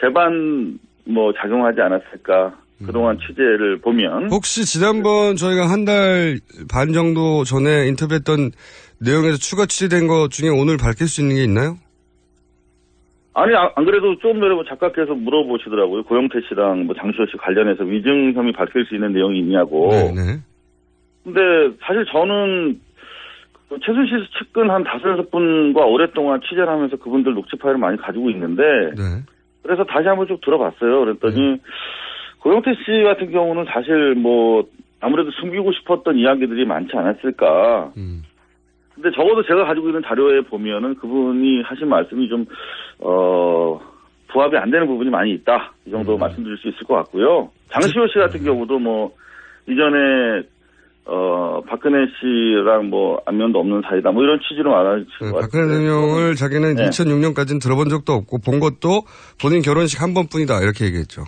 제반 뭐 작용하지 않았을까. 그동안 취재를 보면 혹시 지난번 저희가 한 달 반 정도 전에 인터뷰했던 내용에서 추가 취재된 것 중에 오늘 밝힐 수 있는 게 있나요? 아니, 안 그래도 조금 전에 뭐 작가께서 물어보시더라고요. 고영태 씨랑 뭐 장시호 씨 관련해서 위증 혐의 밝힐 수 있는 내용이 있냐고. 네네. 근데 사실 저는 최순실 측근 한 5-6분과 오랫동안 취재를 하면서 그분들 녹취 파일을 많이 가지고 있는데 그래서 다시 한번 쭉 들어봤어요. 그랬더니 고영태 씨 같은 경우는 사실 뭐 아무래도 숨기고 싶었던 이야기들이 많지 않았을까. 근데 적어도 제가 가지고 있는 자료에 보면은 그분이 하신 말씀이 좀 부합이 안 되는 부분이 많이 있다. 이 정도 말씀드릴 수 있을 것 같고요. 장시호 씨 같은 경우도 뭐 이전에 박근혜 씨랑 뭐 안면도 없는 사이다. 뭐 이런 취지로 말하신 것 같아요. 박근혜 대통령을 자기는 2006년까지는 들어본 적도 없고 본 것도 본인 결혼식 한 번뿐이다. 이렇게 얘기했죠.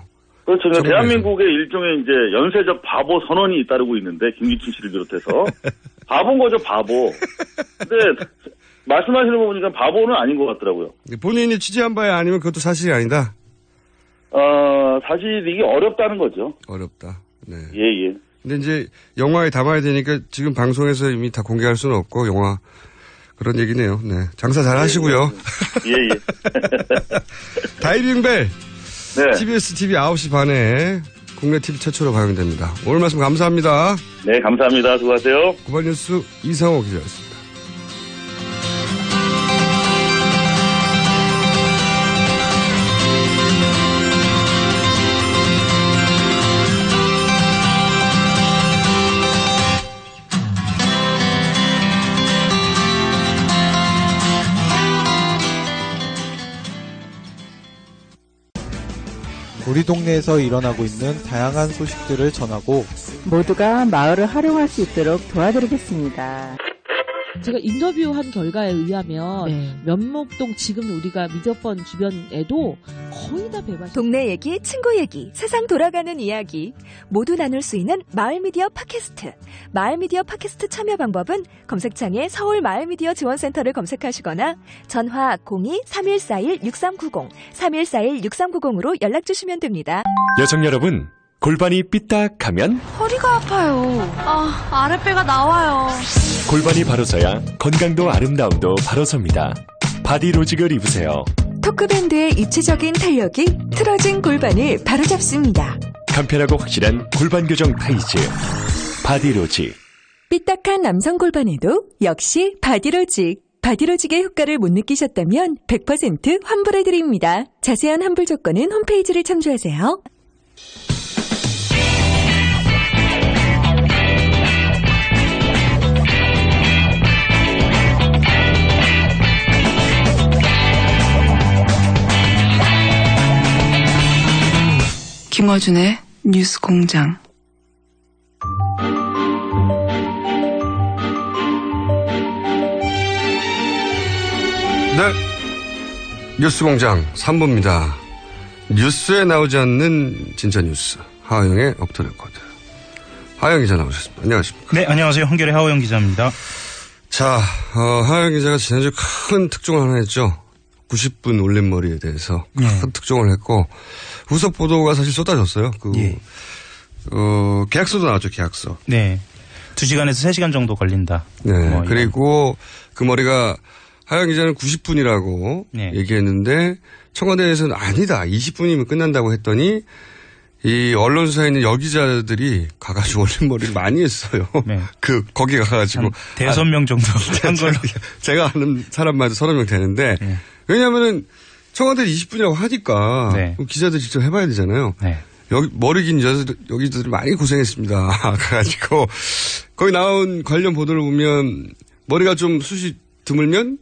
그렇죠. 대한민국의 일종의 이제 연쇄적 바보 선언이 잇따르고 있는데 김기춘 씨를 비롯해서 바보인 거죠, 바보. 근데 말씀하시는 거 보니까 바보는 아닌 것 같더라고요. 본인이 취재한 바에 아니면 그것도 사실이 아니다. 사실 이게 어렵다는 거죠. 어렵다. 네. 예. 근데 이제 영화에 담아야 되니까 지금 방송에서 이미 다 공개할 수는 없고 영화 그런 얘기네요. 네. 장사 잘 하시고요. 예. 다이빙벨. 네. TBS TV 9시 반에 국내 TV 최초로 방영됩니다. 오늘 말씀 감사합니다. 네, 감사합니다. 수고하세요. 고발뉴스 이상호 기자였습니다. 우리 동네에서 일어나고 있는 다양한 소식들을 전하고 모두가 마을을 활용할 수 있도록 도와드리겠습니다. 제가 인터뷰한 결과에 의하면 면목동 지금 우리가 미디어펀 주변에도 거의 다 배발. 동네 얘기, 친구 얘기, 세상 돌아가는 이야기 모두 나눌 수 있는 마을미디어 팟캐스트. 마을미디어 팟캐스트 참여 방법은 검색창에 서울 마을미디어 지원센터를 검색하시거나 전화 02-3141-6390, 3141-6390으로 연락주시면 됩니다. 여성 여러분, 골반이 삐딱하면 허리가 아파요. 아랫배가 나와요. 골반이 바로서야 건강도 아름다움도 바로섭니다. 바디로직을 입으세요. 토크밴드의 입체적인 탄력이 틀어진 골반을 바로잡습니다. 간편하고 확실한 골반 교정 타이즈 바디로직. 삐딱한 남성 골반에도 역시 바디로직. 바디로직의 효과를 못 느끼셨다면 100% 환불해드립니다. 자세한 환불 조건은 홈페이지를 참조하세요. 김어준의 뉴스 공장. 네. 뉴스 공장 3부입니다. 뉴스에 나오지 않는 진짜 뉴스. 하영의 옥토레코드. 하영 기자 나오셨습니다. 안녕하십니까. 네, 안녕하세요. 한겨레 하영 기자입니다. 자, 하영 기자가 지난주에 큰 특종을 하나 했죠. 90분 올림머리에 대해서 큰 특종을 했고 후속 보도가 사실 쏟아졌어요. 계약서도 나왔죠, 계약서. 네. 2시간에서 3시간 정도 걸린다. 네. 그리고 그 머리가 하영 기자는 90분이라고 네. 얘기했는데 청와대에서는 아니다. 20분이면 끝난다고 했더니 이 언론사에 있는 여기자들이 가가지고 올린 머리를 많이 했어요. 네. 거기 가가지고. 대여섯 명 정도 한 걸로. 제가 아는 사람마다 30명 되는데. 네. 왜냐면은 청와대 20분이라고 하니까. 네. 기자들 직접 해봐야 되잖아요. 네. 머리 긴 여기자들이 많이 고생했습니다. 가가지고. 거기 나온 관련 보도를 보면 머리가 좀 숱이 드물면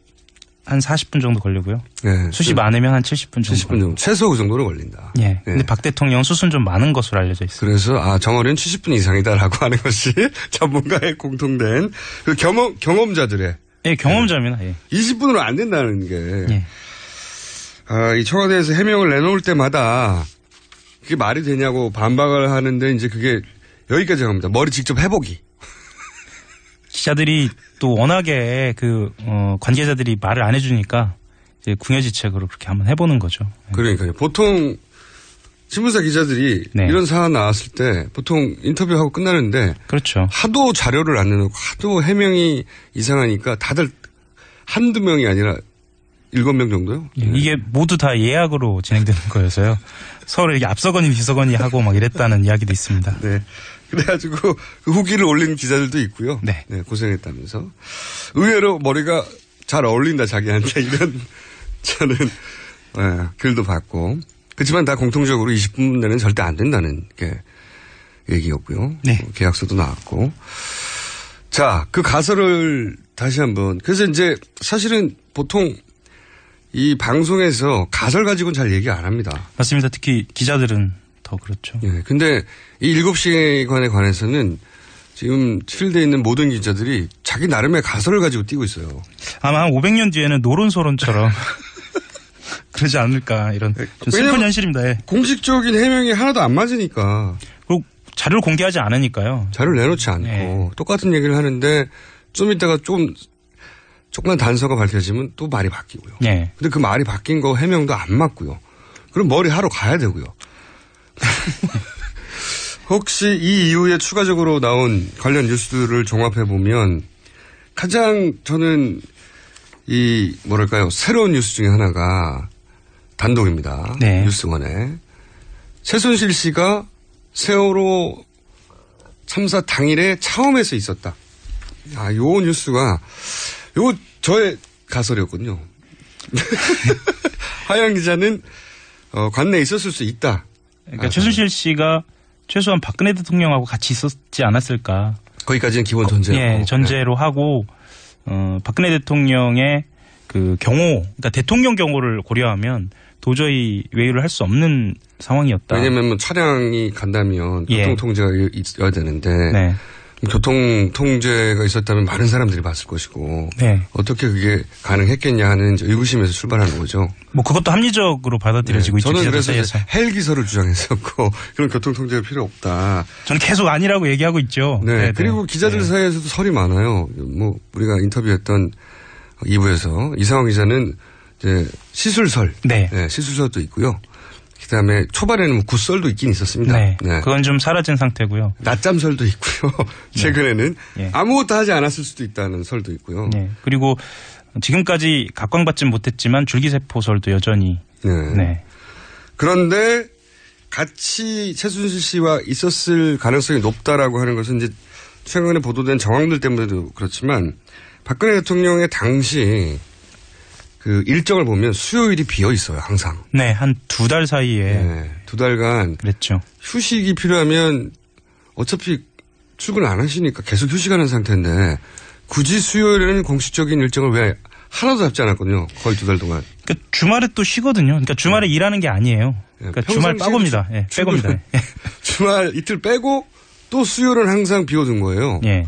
한 40분 정도 걸리고요. 네. 숱이 많으면 한 70분 정도. 70분 정도. 최소 그 정도로 걸린다. 예. 네. 근데 박 대통령 숱은 좀 많은 것으로 알려져 있습니다. 그래서 정어리는 70분 이상이다라고 하는 것이 전문가의 공통된 그 경험자들의. 예, 경험자입니다. 예. 20분으로 안 된다는 게. 예. 이 청와대에서 해명을 내놓을 때마다 그게 말이 되냐고 반박을 하는데 이제 그게 여기까지 갑니다. 머리 직접 해보기. 기자들이 또 워낙에 관계자들이 말을 안 해주니까 이제 궁여지책으로 그렇게 한번 해보는 거죠. 그러니까요. 보통 신문사 기자들이 네. 이런 사안 나왔을 때 보통 인터뷰하고 끝나는데. 그렇죠. 하도 자료를 안 내놓고 하도 해명이 이상하니까 다들 한두 명이 아니라 7명 정도요? 예, 이게 모두 다 예약으로 진행되는 거여서요. 서로 이렇게 앞서거니 뒤서거니 하고 막 이랬다는 이야기도 있습니다. 네. 그래가지고 그 후기를 올린 기자들도 있고요. 네. 네, 고생했다면서. 의외로 머리가 잘 어울린다 자기한테 이런 저는 글도 봤고. 그렇지만 다 공통적으로 20분 내는 절대 안 된다는 게 얘기였고요. 네. 계약서도 나왔고. 자, 그 가설을 다시 한번. 그래서 이제 사실은 보통 이 방송에서 가설 가지고는 잘 얘기 안 합니다. 맞습니다. 특히 기자들은 더 그렇죠. 예. 근데 이 7시간에 관해서는 지금 필드에 있는 모든 기자들이 자기 나름의 가설을 가지고 뛰고 있어요. 아마 한 500년 뒤에는 노론소론처럼 그러지 않을까 이런 좀 슬픈 현실입니다. 예. 공식적인 해명이 하나도 안 맞으니까. 그리고 자료를 공개하지 않으니까요. 자료를 내놓지 않고 똑같은 얘기를 하는데 좀 이따가 조금만 단서가 밝혀지면 또 말이 바뀌고요. 네. 근데 그 말이 바뀐 거 해명도 안 맞고요. 그럼 머리 하러 가야 되고요. 혹시 이 이후에 추가적으로 나온 관련 뉴스들을 종합해 보면 가장 저는 새로운 뉴스 중에 하나가 단독입니다. 네. 뉴스원에. 최순실 씨가 세월호 참사 당일에 차움에서 있었다. 요 뉴스가 요거 저의 가설이었거든요. 하영 기자는 관내에 있었을 수 있다. 그러니까 최순실 씨가 최소한 박근혜 대통령하고 같이 있었지 않았을까. 거기까지는 기본 전제로. 예, 전제로 하고 박근혜 대통령의 그 경호, 그러니까 대통령 경호를 고려하면 도저히 외유를 할 수 없는 상황이었다. 왜냐하면 차량이 간다면 교통통제가 있어야 되는데 네. 교통통제가 있었다면 많은 사람들이 봤을 것이고 네. 어떻게 그게 가능했겠냐 하는 의구심에서 출발하는 거죠. 뭐 그것도 합리적으로 받아들여지고 있죠. 저는 그래서 헬기설을 주장했었고 그런 교통통제가 필요 없다. 저는 계속 아니라고 얘기하고 있죠. 네. 네, 그리고 기자들 사이에서도 설이 많아요. 뭐 우리가 인터뷰했던 2부에서 이상원 기자는 이제 시술설, 네. 시술설도 있고요. 그다음에 초반에는 뭐 굿설도 있긴 있었습니다. 네. 그건 좀 사라진 상태고요. 낮잠설도 있고요. 최근에는 아무것도 하지 않았을 수도 있다는 설도 있고요. 네. 그리고 지금까지 각광받진 못했지만 줄기세포설도 여전히. 네. 그런데 같이 최순실 씨와 있었을 가능성이 높다라고 하는 것은 이제 최근에 보도된 정황들 때문에도 그렇지만 박근혜 대통령의 당시 그 일정을 보면 수요일이 비어 있어요, 항상. 네, 한 2달 사이에. 네, 2달간. 그랬죠. 휴식이 필요하면 어차피 출근 안 하시니까 계속 휴식하는 상태인데 굳이 수요일에는 공식적인 일정을 왜 하나도 잡지 않았거든요. 거의 2달 동안. 그러니까 주말에 또 쉬거든요. 그러니까 주말에 일하는 게 아니에요. 그러니까 주말 빠고입니다. 예, 빼고입니다. 주말 이틀 빼고 또 수요일은 항상 비워둔 거예요. 예.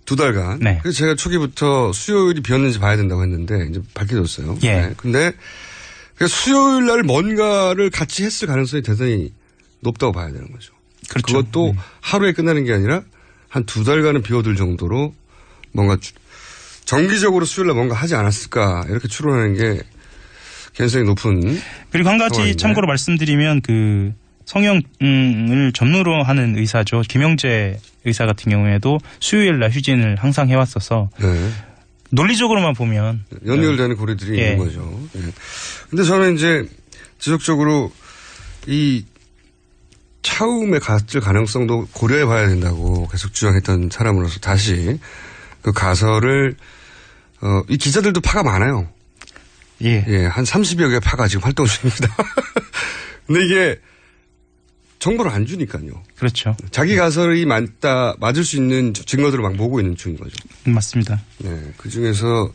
2달간. 네. 그래서 제가 초기부터 수요일이 비었는지 봐야 된다고 했는데 이제 밝혀졌어요. 예. 네. 근데 수요일 날 뭔가를 같이 했을 가능성이 대단히 높다고 봐야 되는 거죠. 그렇죠. 그것도 하루에 끝나는 게 아니라 한 2달간은 비워둘 정도로 뭔가 정기적으로 수요일 날 뭔가 하지 않았을까 이렇게 추론하는 게 개연성이 높은. 그리고 한 가지 상황인데. 참고로 말씀드리면 그 성형을 전무로 하는 의사죠. 김영재 의사 같은 경우에도 수요일 날 휴진을 항상 해왔어서 네. 논리적으로만 보면 연결되는 고리들이 있는 거죠. 예. 근데 저는 이제 지속적으로 이 차움에 갔을 가능성도 고려해 봐야 된다고 계속 주장했던 사람으로서 다시 그 가설을 이 기자들도 파가 많아요. 예, 한 30여 개의 파가 지금 활동 중입니다. 근데 이게 정보를 안 주니까요. 그렇죠. 자기 가설이 맞을 수 있는 증거들을 막 모으고 있는 중인 거죠. 맞습니다. 네, 그 중에서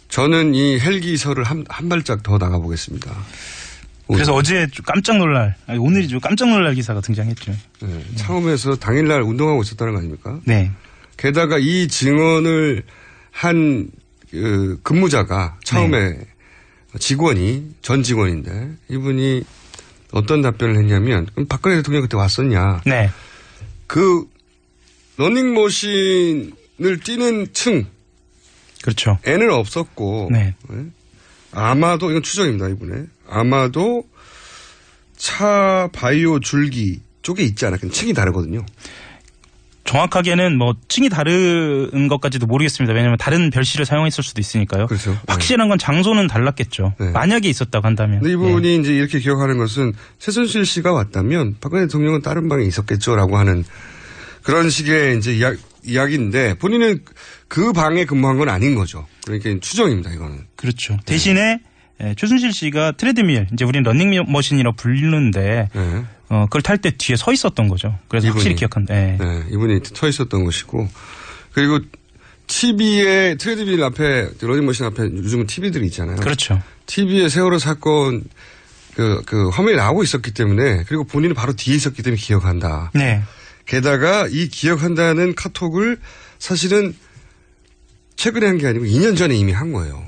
저는 이 헬기설을 한 발짝 더 나가보겠습니다. 그래서 어제 좀 깜짝 놀랄, 오늘이 좀 깜짝 놀랄 기사가 등장했죠. 네, 처음에서 당일날 운동하고 있었다는 거 아닙니까? 네. 게다가 이 증언을 한 근무자가 처음에 전 직원인데 이분이 어떤 답변을 했냐면 그럼 박근혜 대통령 그때 왔었냐? 네. 그 러닝머신을 뛰는 층. 그렇죠. N은 없었고. 네. 아마도 이건 추정입니다 이분의. 아마도 차 바이오 줄기 쪽에 있지 않았겠냐. 층이 다르거든요. 정확하게는 뭐 층이 다른 것까지도 모르겠습니다. 왜냐하면 다른 별실을 사용했을 수도 있으니까요. 그렇죠. 확실한 건 장소는 달랐겠죠. 네. 만약에 있었다고 한다면. 근데 이분이 이제 이렇게 기억하는 것은 최순실 씨가 왔다면 박근혜 대통령은 다른 방에 있었겠죠라고 하는 그런 식의 이제 이야기인데 본인은 그 방에 근무한 건 아닌 거죠. 그러니까 추정입니다, 이거는. 그렇죠. 대신에 최순실 씨가 트레드밀, 이제 우리는 러닝머신이라고 부르는데 그걸 탈 때 뒤에 서 있었던 거죠. 그래서 이분이, 확실히 기억한다. 네. 네, 이분이 서 있었던 것이고 그리고 TV에 트레드밀 앞에 러닝머신 앞에 요즘은 TV들이 있잖아요. 그렇죠. TV에 세월호 사건 그 화면이 나오고 있었기 때문에 그리고 본인은 바로 뒤에 있었기 때문에 기억한다. 네. 게다가 이 기억한다는 카톡을 사실은 최근에 한 게 아니고 2년 전에 이미 한 거예요.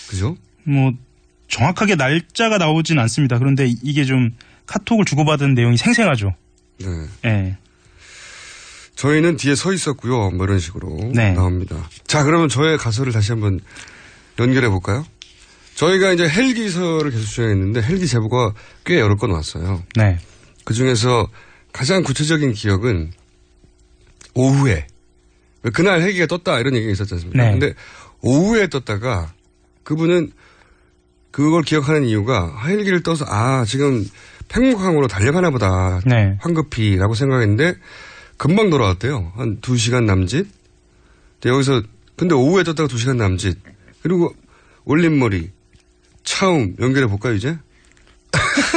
그죠? 뭐 정확하게 날짜가 나오진 않습니다. 그런데 이게 좀 카톡을 주고받은 내용이 생생하죠. 네. 네. 저희는 뒤에 서 있었고요. 뭐 이런 식으로 나옵니다. 자, 그러면 저의 가설을 다시 한번 연결해 볼까요? 저희가 이제 헬기설을 계속 주장했는데 헬기 제보가 꽤 여러 건 왔어요. 네. 그 중에서 가장 구체적인 기억은 오후에 그날 헬기가 떴다 이런 얘기가 있었지 않습니까? 네. 근데 오후에 떴다가 그분은 그걸 기억하는 이유가 헬기를 떠서 지금 팽목항으로 달려가나 보다. 네. 황급히라고 생각했는데 금방 돌아왔대요. 한 2시간 남짓. 근데 오후에 떴다가 2시간 남짓. 그리고 올림머리, 차움 연결해 볼까요 이제?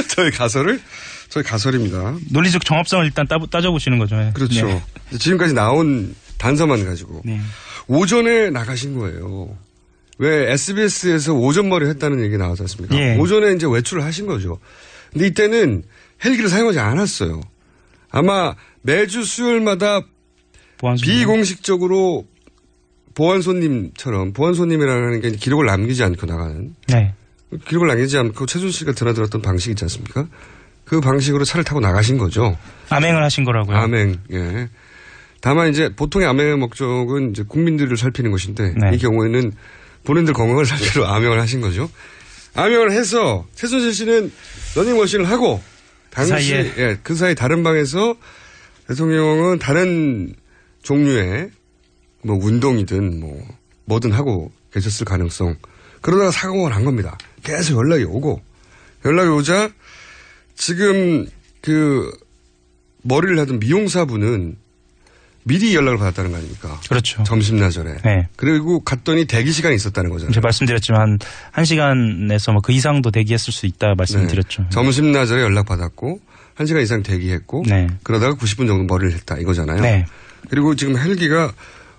저희 가설입니다. 논리적 정합성을 일단 따져보시는 거죠. 네. 그렇죠. 네. 지금까지 나온 단서만 가지고. 네. 오전에 나가신 거예요. 왜 SBS에서 오전머리 했다는 얘기 나왔지 않습니까? 예. 오전에 이제 외출을 하신 거죠. 근데 이때는 헬기를 사용하지 않았어요. 아마 매주 수요일마다 비공식적으로 보안 손님이라는 게 기록을 남기지 않고 나가는. 네. 기록을 남기지 않고 최순실씨가 드나들었던 방식이 있지 않습니까? 그 방식으로 차를 타고 나가신 거죠. 암행을 하신 거라고요. 암행, 예. 다만 이제 보통의 암행의 목적은 이제 국민들을 살피는 것인데 네. 이 경우에는 본인들 건강을 살피러 암행을 하신 거죠. 암행을 해서 최순실 씨는 러닝머신을 하고 당시 그 사이 다른 방에서 대통령은 다른 종류의 뭐 운동이든 뭐든 하고 계셨을 가능성. 그러다가 사고가 난 겁니다. 계속 연락이 오자 지금 그 머리를 하던 미용사분은 미리 연락을 받았다는 거 아닙니까? 그렇죠. 점심나절에. 네. 그리고 갔더니 대기 시간이 있었다는 거잖아요. 제가 말씀드렸지만 1시간에서 그 이상도 대기했을 수 있다 말씀드렸죠. 네. 점심나절에 연락받았고 1시간 이상 대기했고 네. 그러다가 90분 정도 머리를 했다 이거잖아요. 네. 그리고 지금 헬기가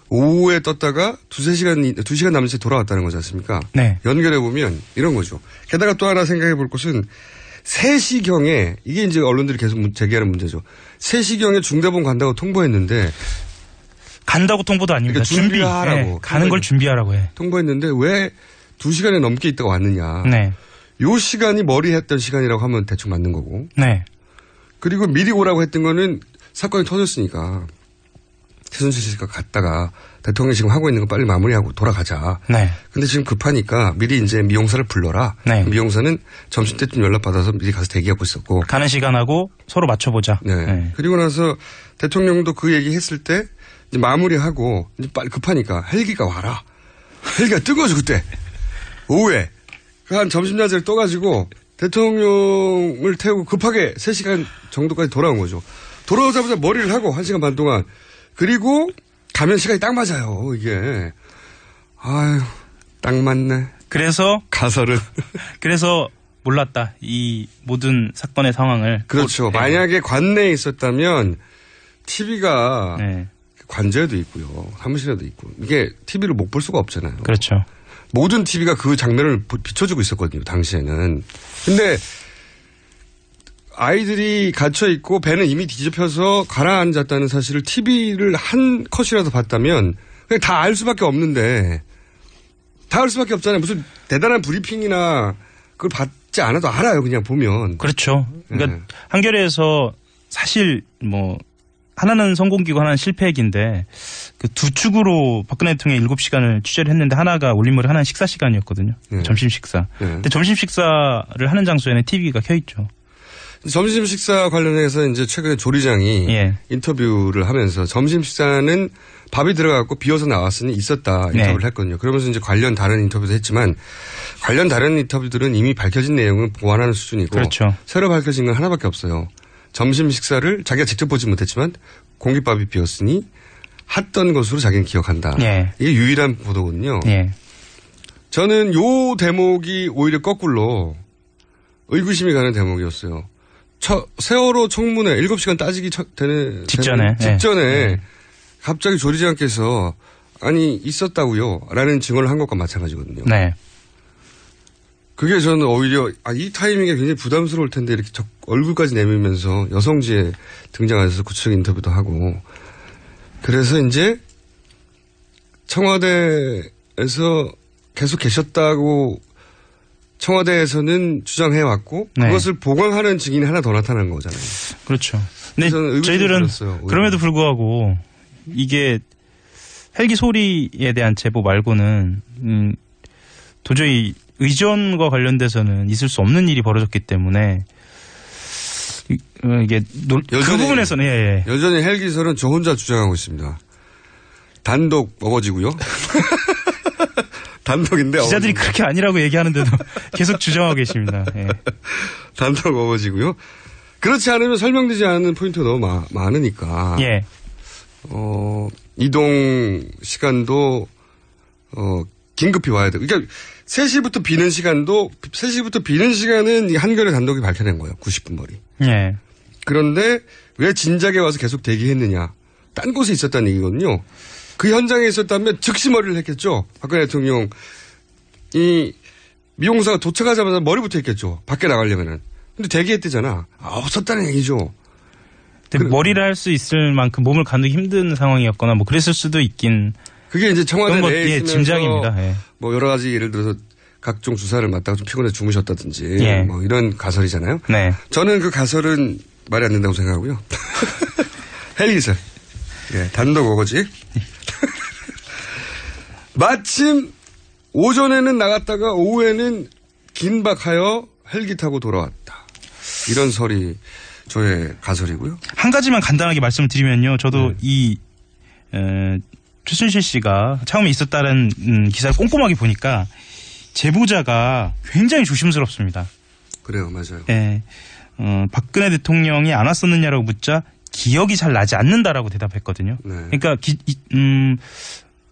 오후에 떴다가 2시간 남짓 돌아왔다는 거지 않습니까? 네. 연결해보면 이런 거죠. 게다가 또 하나 생각해 볼 것은 3시경에 이게 이제 언론들이 계속 제기하는 문제죠. 3시경에 중대본 간다고 통보했는데 간다고 통보도 아닙니다. 그러니까 준비하라고. 네. 가는 걸 준비하라고 해. 통보했는데 왜 2시간에 넘게 있다가 왔느냐. 네. 요 시간이 머리 했던 시간이라고 하면 대충 맞는 거고. 네. 그리고 미리 오라고 했던 거는 사건이 터졌으니까. 최순실 씨가 갔다가 대통령이 지금 하고 있는 거 빨리 마무리하고 돌아가자. 네. 근데 지금 급하니까 미리 이제 미용사를 불러라. 네. 미용사는 점심때쯤 연락받아서 미리 가서 대기하고 있었고. 가는 시간하고 서로 맞춰보자. 네. 네. 그리고 나서 대통령도 그 얘기 했을 때 이제 마무리하고 이제 빨리 급하니까 헬기가 와라. 헬기가 뜬 거죠, 그때. 오후에. 한 점심야제를 떠가지고 대통령을 태우고 급하게 3시간 정도까지 돌아온 거죠. 돌아오자마자 머리를 하고 1시간 반 동안. 그리고 가면 시간이 딱 맞아요, 이게. 아유, 딱 맞네. 그래서 가설은. 그래서 몰랐다. 이 모든 사건의 상황을. 그렇죠. 네. 만약에 관내에 있었다면 TV가 네. 관저에도 있고요. 사무실에도 있고. 이게 TV를 못 볼 수가 없잖아요. 그렇죠. 모든 TV가 그 장면을 비춰주고 있었거든요, 당시에는. 근데 아이들이 갇혀있고 배는 이미 뒤집혀서 가라앉았다는 사실을 TV를 한 컷이라도 봤다면 그냥 다 알 수밖에 없는데 다 알 수밖에 없잖아요. 무슨 대단한 브리핑이나 그걸 받지 않아도 알아요, 그냥 보면. 그렇죠. 그러니까 네. 한겨레에서 사실 뭐 하나는 성공기고 하나는 실패기인데 그 두 축으로 박근혜 대통령이 7시간을 취재를 했는데 하나가 올림머리 하나는 식사 시간이었거든요. 네. 점심 식사. 네. 근데 점심 식사를 하는 장소에는 TV가 켜 있죠. 점심 식사 관련해서 이제 최근에 조리장이 예. 인터뷰를 하면서 점심 식사는 밥이 들어갔고 비어서 나왔으니 있었다 인터뷰를 네. 했거든요. 그러면서 이제 관련 다른 인터뷰도 했지만 관련 다른 인터뷰들은 이미 밝혀진 내용은 보완하는 수준이고 그렇죠. 새로 밝혀진 건 하나밖에 없어요. 점심 식사를 자기가 직접 보지 못했지만 공깃밥이 비었으니 했던 것으로 자기는 기억한다. 예. 이게 유일한 보도거든요. 예. 저는 요 대목이 오히려 거꾸로 의구심이 가는 대목이었어요. 세월호 청문회 7시간 따지기 되는 직전에 네. 갑자기 조리장께서 아니 있었다고요 라는 증언을 한 것과 마찬가지거든요. 네. 그게 저는 오히려 이 타이밍에 굉장히 부담스러울 텐데 이렇게 얼굴까지 내밀면서 여성지에 등장하셔서 구체적인 인터뷰도 하고 그래서 이제 청와대에서 계속 계셨다고 청와대에서는 주장해왔고 네. 그것을 보강하는 증인이 하나 더 나타난 거잖아요. 그렇죠. 근데 저희들은 그럼에도 불구하고 이게 헬기 소리에 대한 제보 말고는 도저히 의전과 관련돼서는 있을 수 없는 일이 벌어졌기 때문에 이게 그 부분에서는 예. 여전히 헬기설은 저 혼자 주장하고 있습니다. 단독 어거지고요. 단독인데 기자들이 그렇게 아니라고 얘기하는데도 계속 주장하고 계십니다. 예. 단독 어거지고요. 그렇지 않으면 설명되지 않는 포인트가 너무 많으니까. 예. 이동 시간도 긴급히 와야 돼요. 그러니까 3시부터 비는 시간은 이 한겨레 단독이 밝혀낸 거예요. 90분 머리. 예. 그런데 왜 진작에 와서 계속 대기했느냐. 딴 곳에 있었다는 얘기거든요. 그 현장에 있었다면 즉시 머리를 했겠죠. 박근혜 대통령. 이 미용사가 도착하자마자 머리부터 했겠죠. 밖에 나가려면은. 근데 대기했대잖아. 없었다는 얘기죠. 머리를 할 수 있을 만큼 몸을 가누기 힘든 상황이었거나 뭐 그랬을 수도 있긴. 그게 이제 청와대 내에 있으면서 짐작입니다. 예. 뭐 여러 가지 예를 들어서 각종 주사를 맞다가 좀 피곤해서 주무셨다든지 예. 뭐 이런 가설이잖아요. 네. 저는 그 가설은 말이 안 된다고 생각하고요. 헬기설. 예, 단독 어거지. 마침 오전에는 나갔다가 오후에는 긴박하여 헬기 타고 돌아왔다. 이런 설이 저의 가설이고요. 한 가지만 간단하게 말씀을 드리면요. 저도 이 최순실 씨가 처음에 있었다는 기사를 꼼꼼하게 보니까 제보자가 굉장히 조심스럽습니다. 그래요. 맞아요. 예. 박근혜 대통령이 안 왔었느냐라고 묻자 기억이 잘 나지 않는다라고 대답했거든요. 네. 그러니까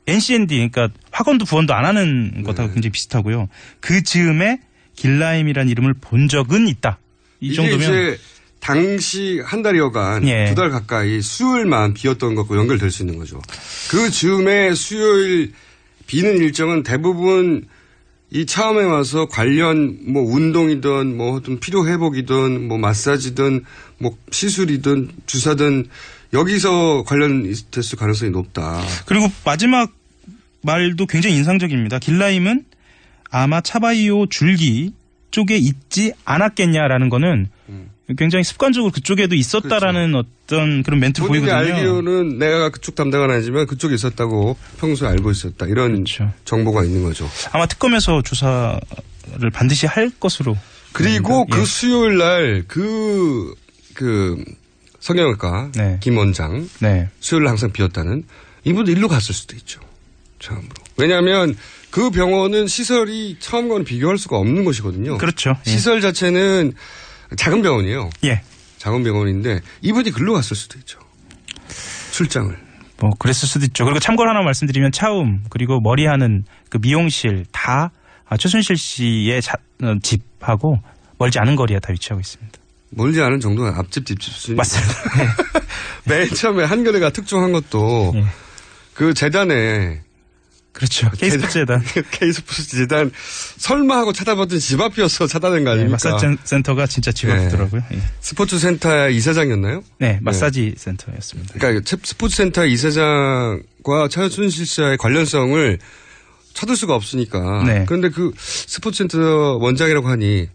NCND 그러니까 확언도 부언도 안 하는 것하고 굉장히 비슷하고요. 그 즈음에 길라임이라는 이름을 본 적은 있다. 이 정도면 이제 당시 한 달여간 예. 2달 가까이 수요일만 비었던 것과 연결될 수 있는 거죠. 그 즈음에 수요일 비는 일정은 대부분 이 처음에 와서 관련 뭐 운동이든 뭐 어떤 피로 회복이든 뭐 마사지든 뭐 시술이든 주사든 여기서 관련됐을 가능성이 높다. 그리고 마지막 말도 굉장히 인상적입니다. 길라임은 아마 차바이오 줄기 쪽에 있지 않았겠냐라는 거는 굉장히 습관적으로 그쪽에도 있었다라는 어떤 그런 멘트를 본인이 보이거든요. 알기로는 내가 그쪽 담당은 아니지만 그쪽에 있었다고 평소에 알고 있었다. 이런 정보가 있는 거죠. 아마 특검에서 조사를 반드시 할 것으로. 그리고 그 수요일 날 성형외과 김 원장 수요일 날 항상 비었다는 이분도 일로 갔을 수도 있죠. 처음으로. 왜냐하면 그 병원은 시설이 처음과는 비교할 수가 없는 곳이거든요. 그렇죠. 시설 자체는 작은 병원이에요. 예. 작은 병원인데 이분이 글로 갔을 수도 있죠. 출장을. 뭐 그랬을 수도 있죠. 그리고 참고로 하나 말씀드리면 차움 그리고 머리하는 그 미용실 다 최순실 씨의 집하고 멀지 않은 거리에 다 위치하고 있습니다. 멀지 않은 정도가 앞집 뒷집 수준이 맞습니다. 맨 처음에 한겨레가 특종한 것도 그 재단에 그렇죠. K스포츠 재단. K스포츠 재단 설마 하고 찾아봤더니 집 앞이어서 찾아낸 거 아닙니까? 마사지 센터가 진짜 집 앞이더라고요. 스포츠 센터의 이사장이었나요? 네, 마사지 센터였습니다. 그러니까 스포츠 센터 이사장과 최순실 씨와의 관련성을 찾을 수가 없으니까. 그런데 그 스포츠 센터 원장이라고 하니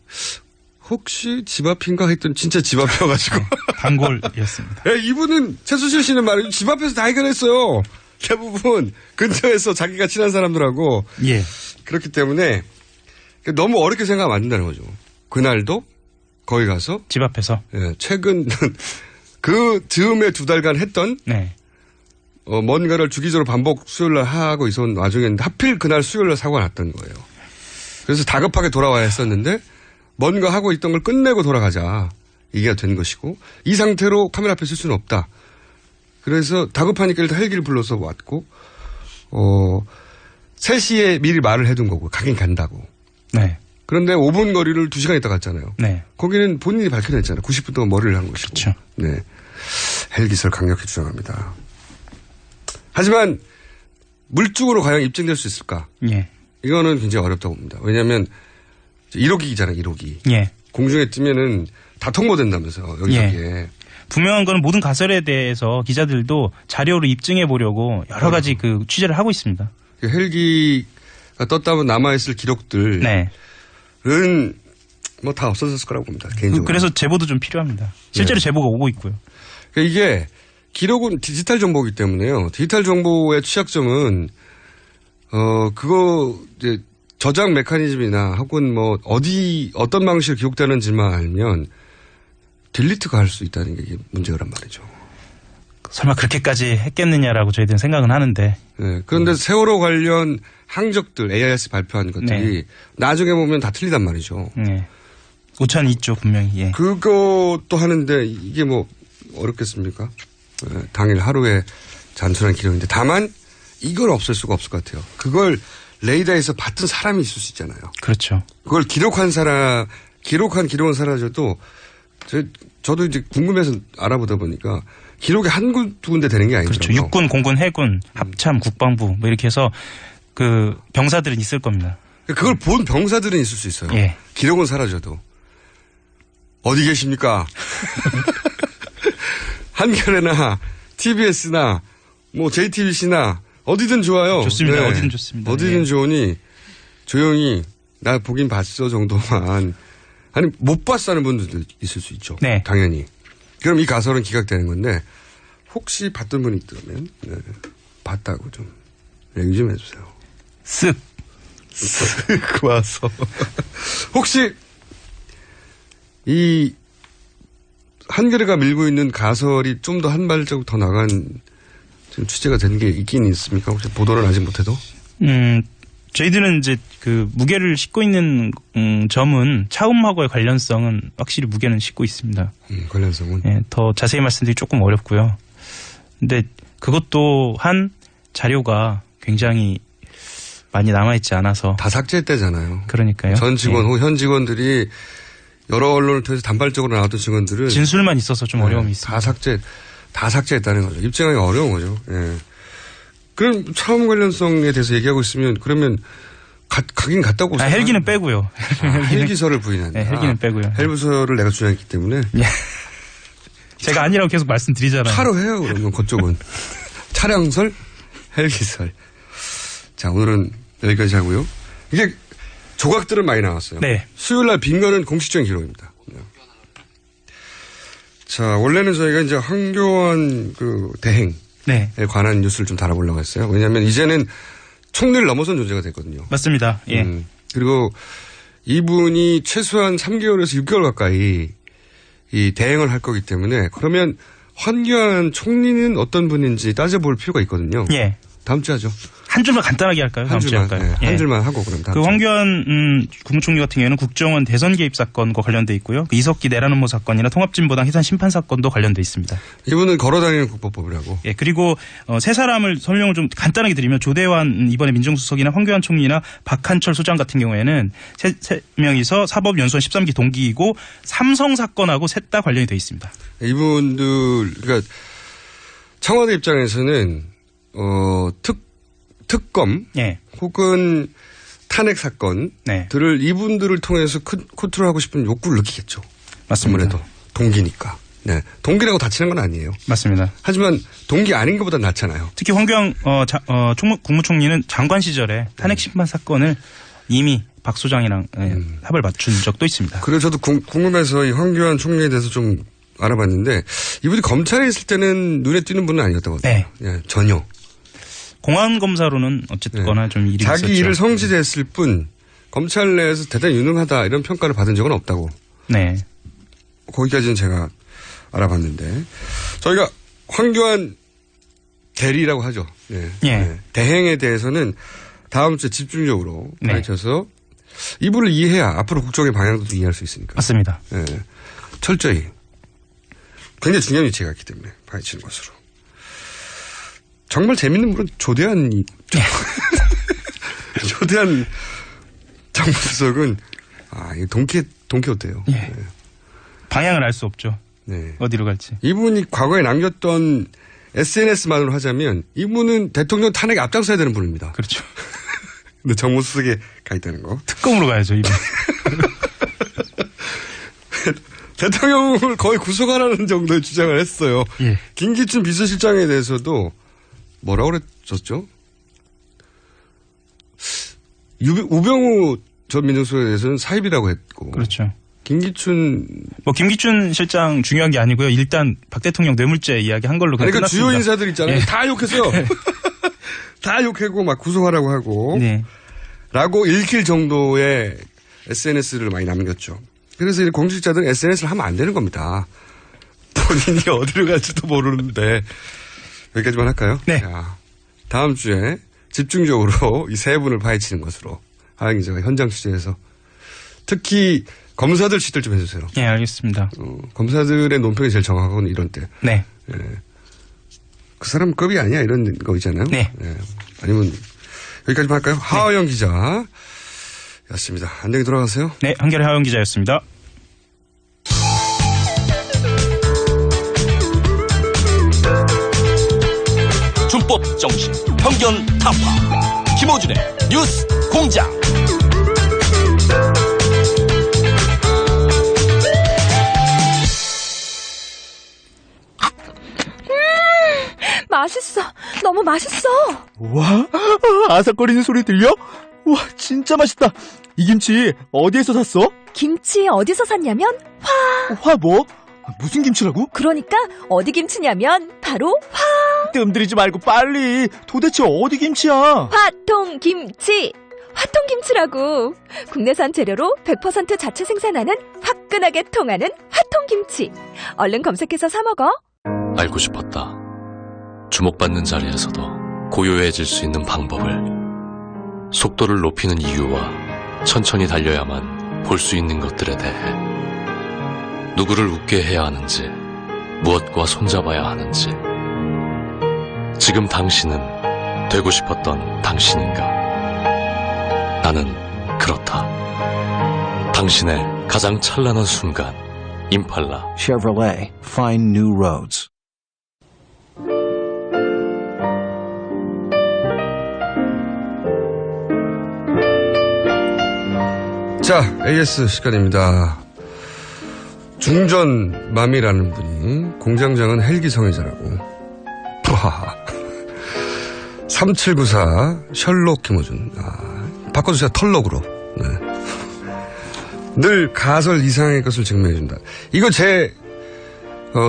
혹시 집 앞인가 했더니 진짜 집 앞이어가지고. 단골이었습니다. 이분은 최순실 씨는 말이죠. 집 앞에서 다 해결했어요. 대부분 근처에서 자기가 친한 사람들하고 그렇기 때문에 너무 어렵게 생각하면 안 된다는 거죠. 그날도 거기 가서 집 앞에서 최근 그 즈음에 2달간 했던 뭔가를 주기적으로 반복 수요일날 하고 있었던 와중에 하필 그날 수요일날 사고가 났던 거예요. 그래서 다급하게 돌아와야 했었는데 뭔가 하고 있던 걸 끝내고 돌아가자 이게 된 것이고 이 상태로 카메라 앞에 쓸 수는 없다. 그래서 다급하니까 일단 헬기를 불러서 왔고, 3시에 미리 말을 해둔 거고, 가긴 간다고. 그런데 5분 거리를 2시간 있다 갔잖아요. 거기는 본인이 밝혀냈잖아요. 90분 동안 머리를 한 것이고. 그렇죠. 헬기설 강력히 주장합니다. 하지만, 물증으로 과연 입증될 수 있을까? 이거는 굉장히 어렵다고 봅니다. 왜냐하면, 1호기잖아요, 1호기. 공중에 뜨면은 다 통보된다면서, 여기저기에. 분명한 건 모든 가설에 대해서 기자들도 자료로 입증해 보려고 여러 가지 그 취재를 하고 있습니다. 헬기가 떴다면 남아있을 기록들은 뭐 다 없어졌을 거라고 봅니다. 개인적으로. 그래서 제보도 좀 필요합니다. 실제로 제보가 오고 있고요. 이게 기록은 디지털 정보이기 때문에요. 디지털 정보의 취약점은 그거 이제 저장 메커니즘이나 혹은 뭐 어떤 방식으로 기록되는지만 알면 딜리트가 할 수 있다는 게 문제란 말이죠. 설마 그렇게까지 했겠느냐라고 저희들은 생각은 하는데. 그런데 세월호 관련 항적들 AIS 발표한 것들이 나중에 보면 다 틀리단 말이죠. 오차는 있죠 분명히. 그것도 하는데 이게 뭐 어렵겠습니까? 당일 하루에 잔출한 기록인데 다만 이걸 없앨 수가 없을 것 같아요. 그걸 레이더에서 봤던 사람이 있을 수 있잖아요. 그렇죠. 그걸 기록한 기록은 사라져도 저도 이제 궁금해서 알아보다 보니까 기록이 두 군데 되는 게 아니더라고요. 그렇죠. 육군, 공군, 해군, 합참, 국방부 뭐 이렇게 해서 그 병사들은 있을 겁니다. 그걸 본 병사들은 있을 수 있어요. 기록은 사라져도. 어디 계십니까? 한겨레나 TBS나 뭐 JTBC나 어디든 좋아요. 좋습니다. 어디든 좋습니다. 어디든 좋으니 조용히 나 보긴 봤어 정도만. 아니 못 봤어 하는 분들도 있을 수 있죠. 당연히. 그럼 이 가설은 기각되는 건데 혹시 봤던 분이 있다면 봤다고 좀 얘기 좀 해주세요. 쓱 와서 혹시 이 한겨레가 밀고 있는 가설이 좀 더 한 발자국 더 나간 지금 취재가 된 게 있긴 있습니까? 혹시 보도를 아직 못해도? 저희들은 이제 그 무게를 싣고 있는 점은 차움하고의 관련성은 확실히 무게는 싣고 있습니다. 관련성은? 더 자세히 말씀드리기 조금 어렵고요. 근데 그것 또한 자료가 굉장히 많이 남아있지 않아서. 다 삭제했다잖아요. 그러니까요. 전 직원 혹은 현 직원들이 여러 언론을 통해서 단발적으로 나왔던 직원들은. 진술만 있어서 좀 어려움이 있습니다. 다 삭제했다는 거죠. 입증하기가 어려운 거죠. 그럼 차움 관련성에 대해서 얘기하고 있으면 그러면 가긴 갔다고. 헬기는 빼고요. 헬기설을 부인한다. 헬기는 빼고요. 헬기설을 내가 주장했기 때문에. 제가 아니라고 계속 말씀드리잖아요. 차로 해요, 그러면 그쪽은. 차량설, 헬기설. 자, 오늘은 여기까지 하고요. 이게 조각들은 많이 나왔어요. 수요일 날 빈 거는 공식적인 기록입니다. 자, 원래는 저희가 이제 황교안 그 대행에 관한 뉴스를 좀 다뤄보려고 했어요. 왜냐하면 이제는 총리를 넘어선 존재가 됐거든요. 맞습니다. 예. 그리고 이분이 최소한 3개월에서 6개월 가까이 이 대행을 할 거기 때문에 그러면 황교안 총리는 어떤 분인지 따져볼 필요가 있거든요. 예. 다음 주에 하죠. 한 줄만 간단하게 할까요? 한 줄만, 한 줄만 하고 그럼 다음 그 황교안 국무총리 같은 경우에는 국정원 대선 개입 사건과 관련돼 있고요. 그 이석기 내란 음모 사건이나 통합진보당 해산 심판 사건도 관련돼 있습니다. 이분은 걸어다니는 국법법이라고. 예, 그리고 세 사람을 설명을 좀 간단하게 드리면 조대환 이번에 민정수석이나 황교안 총리나 박한철 소장 같은 경우에는 세 명이서 사법연수원 13기 동기이고 삼성 사건하고 셋 다 관련이 돼 있습니다. 이분들 그러니까 청와대 입장에서는 특검 혹은 탄핵 사건들을 이분들을 통해서 컨트롤하고 싶은 욕구를 느끼겠죠. 맞습니다. 아무래도 동기니까. 네, 동기라고 다치는 건 아니에요. 맞습니다. 하지만 동기 아닌 것보다 낫잖아요. 특히 황교안 국무총리는 장관 시절에 탄핵 심판 사건을 이미 박 소장이랑 합을 맞춘 적도 있습니다. 그래서 저도 궁금해서 이 황교안 총리에 대해서 좀 알아봤는데 이분이 검찰에 있을 때는 눈에 띄는 분은 아니었다고 하더라고요. 예, 전혀. 공안 검사로는 어쨌거나 좀 일이 있었죠. 자기 일을 성실했을 뿐 검찰 내에서 대단히 유능하다 이런 평가를 받은 적은 없다고. 네. 거기까지는 제가 알아봤는데 저희가 황교안 대리라고 하죠. 예. 네. 대행에 대해서는 다음 주에 집중적으로 파헤쳐서 이분을 이해해야 앞으로 국정의 방향도 이해할 수 있으니까. 맞습니다. 예. 철저히 굉장히 중요한 위치가 있기 때문에 파헤치는 것으로. 정말 재밌는 분은 조대한이 조대한 정부수석은 동기 어때요? 예. 네. 방향을 알 수 없죠. 네. 어디로 갈지. 이분이 과거에 남겼던 SNS만으로 하자면 이분은 대통령 탄핵에 앞장서야 되는 분입니다. 그렇죠. 근데 정무수석에 가 있다는 거. 특검으로 가야죠, 이분. 대통령을 거의 구속하라는 정도의 주장을 했어요. 예. 김기춘 비서실장에 대해서도 뭐라고 그랬었죠? 우병우 전 민정수석에 대해서는 사입이라고 했고. 그렇죠. 김기춘 실장 중요한 게 아니고요. 일단 박 대통령 뇌물죄 이야기 한 걸로 그냥 그러니까 끝났습니다. 주요 인사들 있잖아요. 다 욕했어요. 다 욕하고 막 구속하라고 하고. 라고 읽힐 정도의 SNS를 많이 남겼죠. 그래서 이 공직자들은 SNS를 하면 안 되는 겁니다. 본인이 어디로 갈지도 모르는데. 여기까지만 할까요? 네. 자, 다음 주에 집중적으로 이 세 분을 파헤치는 것으로 하영 기자가 현장 취재해서 특히 검사들 시들 좀 해주세요. 네, 알겠습니다. 검사들의 논평이 제일 정확하고는 이런 때. 네. 예. 그 사람 급이 아니야 이런 거 있잖아요. 네. 예. 아니면 여기까지만 할까요? 하영 기자였습니다. 안녕히 돌아가세요. 네, 한겨레 하영 기자였습니다. 준법 정신, 편견 타파. 김호준의 뉴스 공장. 맛있어. 너무 맛있어. 와, 아삭거리는 소리 들려? 와, 진짜 맛있다. 이 김치 어디에서 샀어? 김치 어디서 샀냐면 화 뭐? 무슨 김치라고? 그러니까 어디 김치냐면 바로 뜸들이지 말고 빨리. 도대체 어디 김치야? 화통김치. 화통김치라고. 국내산 재료로 100% 자체 생산하는 화끈하게 통하는 화통김치. 얼른 검색해서 사 먹어. 알고 싶었다. 주목받는 자리에서도 고요해질 수 있는 방법을. 속도를 높이는 이유와 천천히 달려야만 볼 수 있는 것들에 대해. 누구를 웃게 해야 하는지, 무엇과 손잡아야 하는지. 지금 당신은 되고 싶었던 당신인가? 나는 그렇다. 당신의 가장 찬란한 순간. 임팔라. Chevrolet. Find new roads. 자, AS 시간입니다. 중전맘이라는 분이 공장장은 헬기 성애자라고. 푸하하. 3794 셜록 김호준. 바꿔주세요. 털록으로. 네. 늘 가설 이상의 것을 증명해준다. 이거 제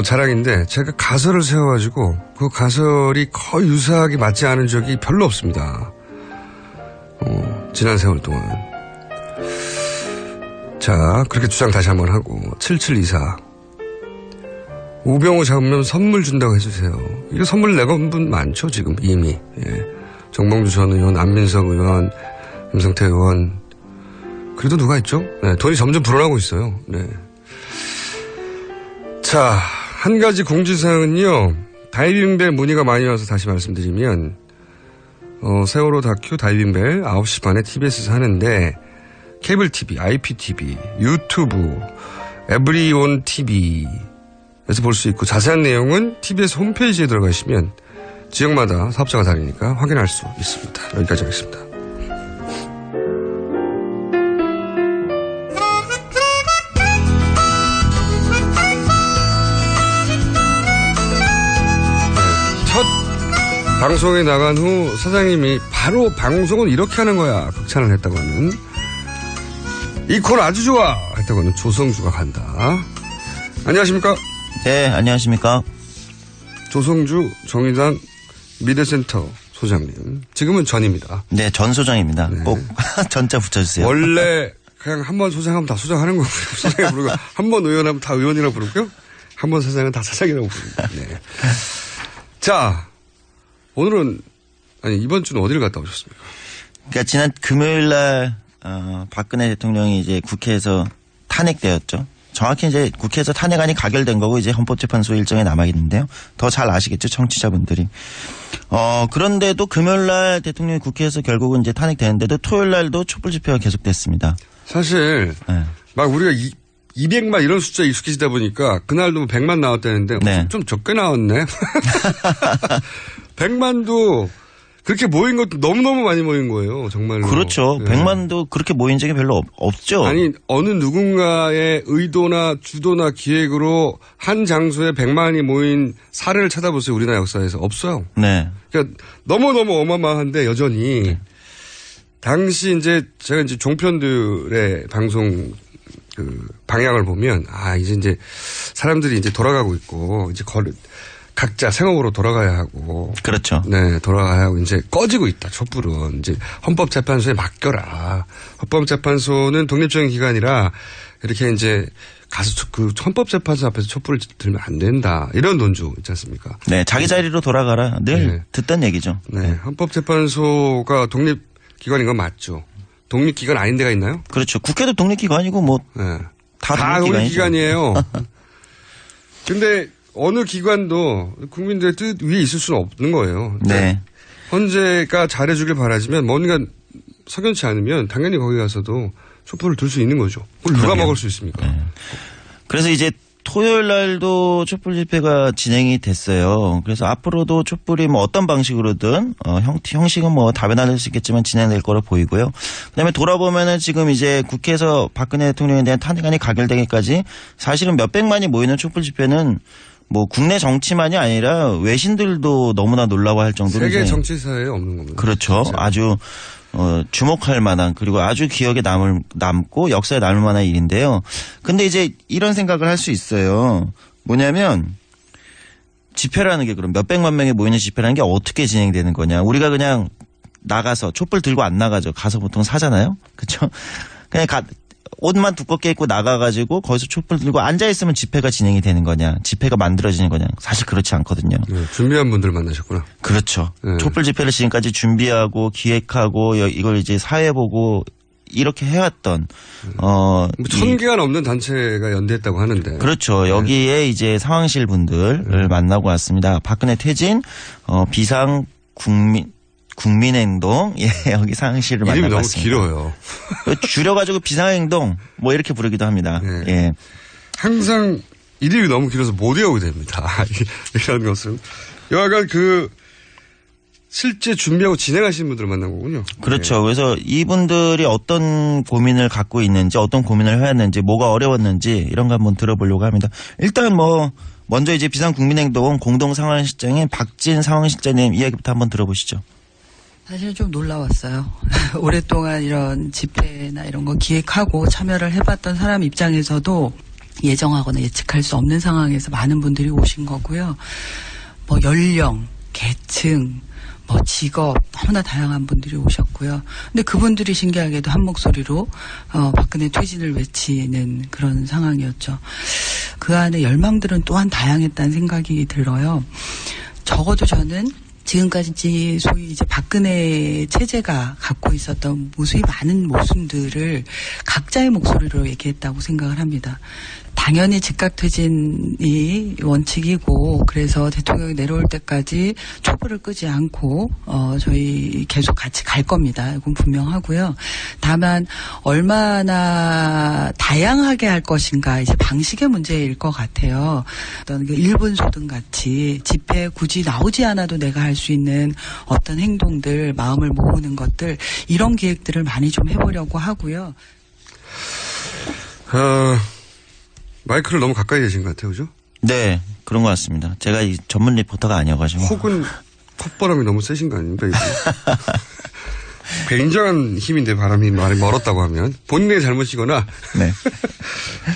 자랑인데 제가 가설을 세워가지고 그 가설이 거의 유사하게 맞지 않은 적이 별로 없습니다. 지난 세월 동안. 자, 그렇게 주장 다시 한번 하고 7724 우병우 잡으면 선물 준다고 해주세요. 이거 선물 내건 분 많죠 지금 이미. 예. 정봉주 전 의원, 안민석 의원, 김성태 의원. 그래도 누가 있죠? 네, 돈이 점점 불어나고 있어요. 네. 자, 한 가지 공지사항은요. 다이빙벨 문의가 많이 와서 다시 말씀드리면 세월호 다큐 다이빙벨 9시 반에 TBS에서 하는데 케이블 TV, IPTV, 유튜브, 에브리온 TV에서 볼 수 있고 자세한 내용은 TBS 홈페이지에 들어가시면 지역마다 사업자가 다르니까 확인할 수 있습니다. 여기까지 하겠습니다. 방송에 나간 후 사장님이 바로 방송은 이렇게 하는 거야 극찬을 했다고 하는 이 코너 아주 좋아 했다고 하는 조성주가 간다. 안녕하십니까? 네, 안녕하십니까? 조성주 정의당 미래센터 소장님. 지금은 전입니다. 네, 전 소장입니다. 네. 꼭 전자 붙여주세요. 원래 그냥 한 번 소장하면 다 소장하는 거고요. 소장이 부르고 한 번 의원하면 다 의원이라고 부르고요. 한 번 사장은 다 사장이라고 부릅니다. 네. 자. 오늘은 이번 주는 어디를 갔다 오셨습니까? 그러니까 지난 금요일 날 박근혜 대통령이 이제 국회에서 탄핵되었죠. 정확히 이제 국회에서 탄핵안이 가결된 거고 이제 헌법재판소 일정에 남아 있는데요. 더 잘 아시겠죠, 청취자분들이. 그런데도 금요일 날 대통령이 국회에서 결국은 이제 탄핵되는데도 토요일 날도 촛불 집회가 계속됐습니다. 사실 막 우리가 200만 이런 숫자 익숙해지다 보니까 그날도 100만 나왔다는데 네. 좀 적게 나왔네. 100만도 그렇게 모인 것도 너무너무 많이 모인 거예요. 정말로. 그렇죠. 네. 100만도 그렇게 모인 적이 별로 없죠. 아니 어느 누군가의 의도나 주도나 기획으로 한 장소에 100만이 모인 사례를 찾아보세요. 우리나라 역사에서. 없어요. 네. 그러니까 너무너무 어마어마한데 여전히 네. 당시 이제 제가 이제 종편들의 방송 그 방향을 보면 이제 사람들이 이제 돌아가고 있고 이제 각자 생업으로 돌아가야 하고. 그렇죠. 네, 돌아가야 하고 이제 꺼지고 있다. 촛불은 이제 헌법재판소에 맡겨라. 헌법재판소는 독립적인 기관이라 이렇게 이제 가서 그 헌법재판소 앞에서 촛불을 들면 안 된다. 이런 논조 있지 않습니까? 네, 자기 자리로 돌아가라. 늘 듣던 얘기죠. 네, 헌법재판소가 독립기관인 건 맞죠. 독립기관 아닌 데가 있나요? 그렇죠. 국회도 독립기관이고 뭐. 네. 다 독립기관이에요. 근데 어느 기관도 국민들의 뜻 위에 있을 수는 없는 거예요. 네. 헌재가 잘해주길 바라지만 뭔가 석연치 않으면 당연히 거기 가서도 촛불을 들 수 있는 거죠. 그걸 누가 먹을 수 있습니까? 네. 그래서 이제 토요일 날도 촛불 집회가 진행이 됐어요. 그래서 앞으로도 촛불이 뭐 어떤 방식으로든 형식은 뭐 다변화될 수 있겠지만 진행될 거로 보이고요. 그다음에 돌아보면은 지금 이제 국회에서 박근혜 대통령에 대한 탄핵안이 가결되기까지 사실은 몇백만이 모이는 촛불 집회는 뭐 국내 정치만이 아니라 외신들도 너무나 놀라워할 정도로 세계 정치사에 없는 겁니다. 그렇죠. 진짜. 아주 주목할 만한 그리고 아주 기억에 남고 역사에 남을 만한 일인데요. 근데 이제 이런 생각을 할 수 있어요. 뭐냐면 집회라는 게 그럼 몇백만 명이 모이는 집회라는 게 어떻게 진행되는 거냐. 우리가 그냥 나가서 촛불 들고 안 나가죠. 가서 보통 사잖아요. 그렇죠? 그냥 옷만 두껍게 입고 나가가지고 거기서 촛불 들고 앉아있으면 집회가 진행이 되는 거냐. 집회가 만들어지는 거냐. 사실 그렇지 않거든요. 네, 준비한 분들 만나셨구나. 그렇죠. 네. 촛불 집회를 지금까지 준비하고 기획하고 이걸 이제 사회 보고 이렇게 해왔던 1000개가 넘는 단체가 연대했다고 하는데. 그렇죠. 네. 여기에 이제 상황실 분들을 만나고 왔습니다. 박근혜 퇴진 비상 국민행동, 여기 상황실을 만나봤습니다. 이름이 너무 길어요. 줄여가지고 비상행동, 뭐 이렇게 부르기도 합니다. 네. 예. 항상 이름이 너무 길어서 못 외우게 됩니다. 이런 것은. 여하간 실제 준비하고 진행하시는 분들을 만난 거군요. 그렇죠. 네. 그래서 이분들이 어떤 고민을 갖고 있는지, 어떤 고민을 해왔는지, 뭐가 어려웠는지 이런 거 한번 들어보려고 합니다. 일단 먼저 이제 비상국민행동 공동상황실장인 박진 상황실장님 이야기부터 한번 들어보시죠. 사실 좀 놀라웠어요. 오랫동안 이런 집회나 이런 거 기획하고 참여를 해봤던 사람 입장에서도 예정하거나 예측할 수 없는 상황에서 많은 분들이 오신 거고요. 뭐 연령, 계층, 뭐 직업 너무나 다양한 분들이 오셨고요. 근데 그분들이 신기하게도 한 목소리로 박근혜 퇴진을 외치는 그런 상황이었죠. 그 안에 열망들은 또한 다양했다는 생각이 들어요. 적어도 저는 지금까지 소위 이제 박근혜 체제가 갖고 있었던 무수히 많은 모순들을 각자의 목소리로 얘기했다고 생각을 합니다. 당연히 즉각퇴진이 원칙이고 그래서 대통령이 내려올 때까지 촛불을 끄지 않고 저희 계속 같이 갈 겁니다. 이건 분명하고요. 다만 얼마나 다양하게 할 것인가 이제 방식의 문제일 것 같아요. 어떤 그 일본 소등 같이 집회에 굳이 나오지 않아도 내가 할 수 있는 어떤 행동들, 마음을 모으는 것들 이런 기획들을 많이 좀 해보려고 하고요. 마이크를 너무 가까이 계신 것 같아요, 그죠? 네, 그런 것 같습니다. 제가 이 전문 리포터가 아니어가지고. 혹은 콧바람이 너무 세신 거 아닙니까, 이게? 굉장한 힘인데 바람이 말이 멀었다고 하면 본인의 잘못이거나. 네.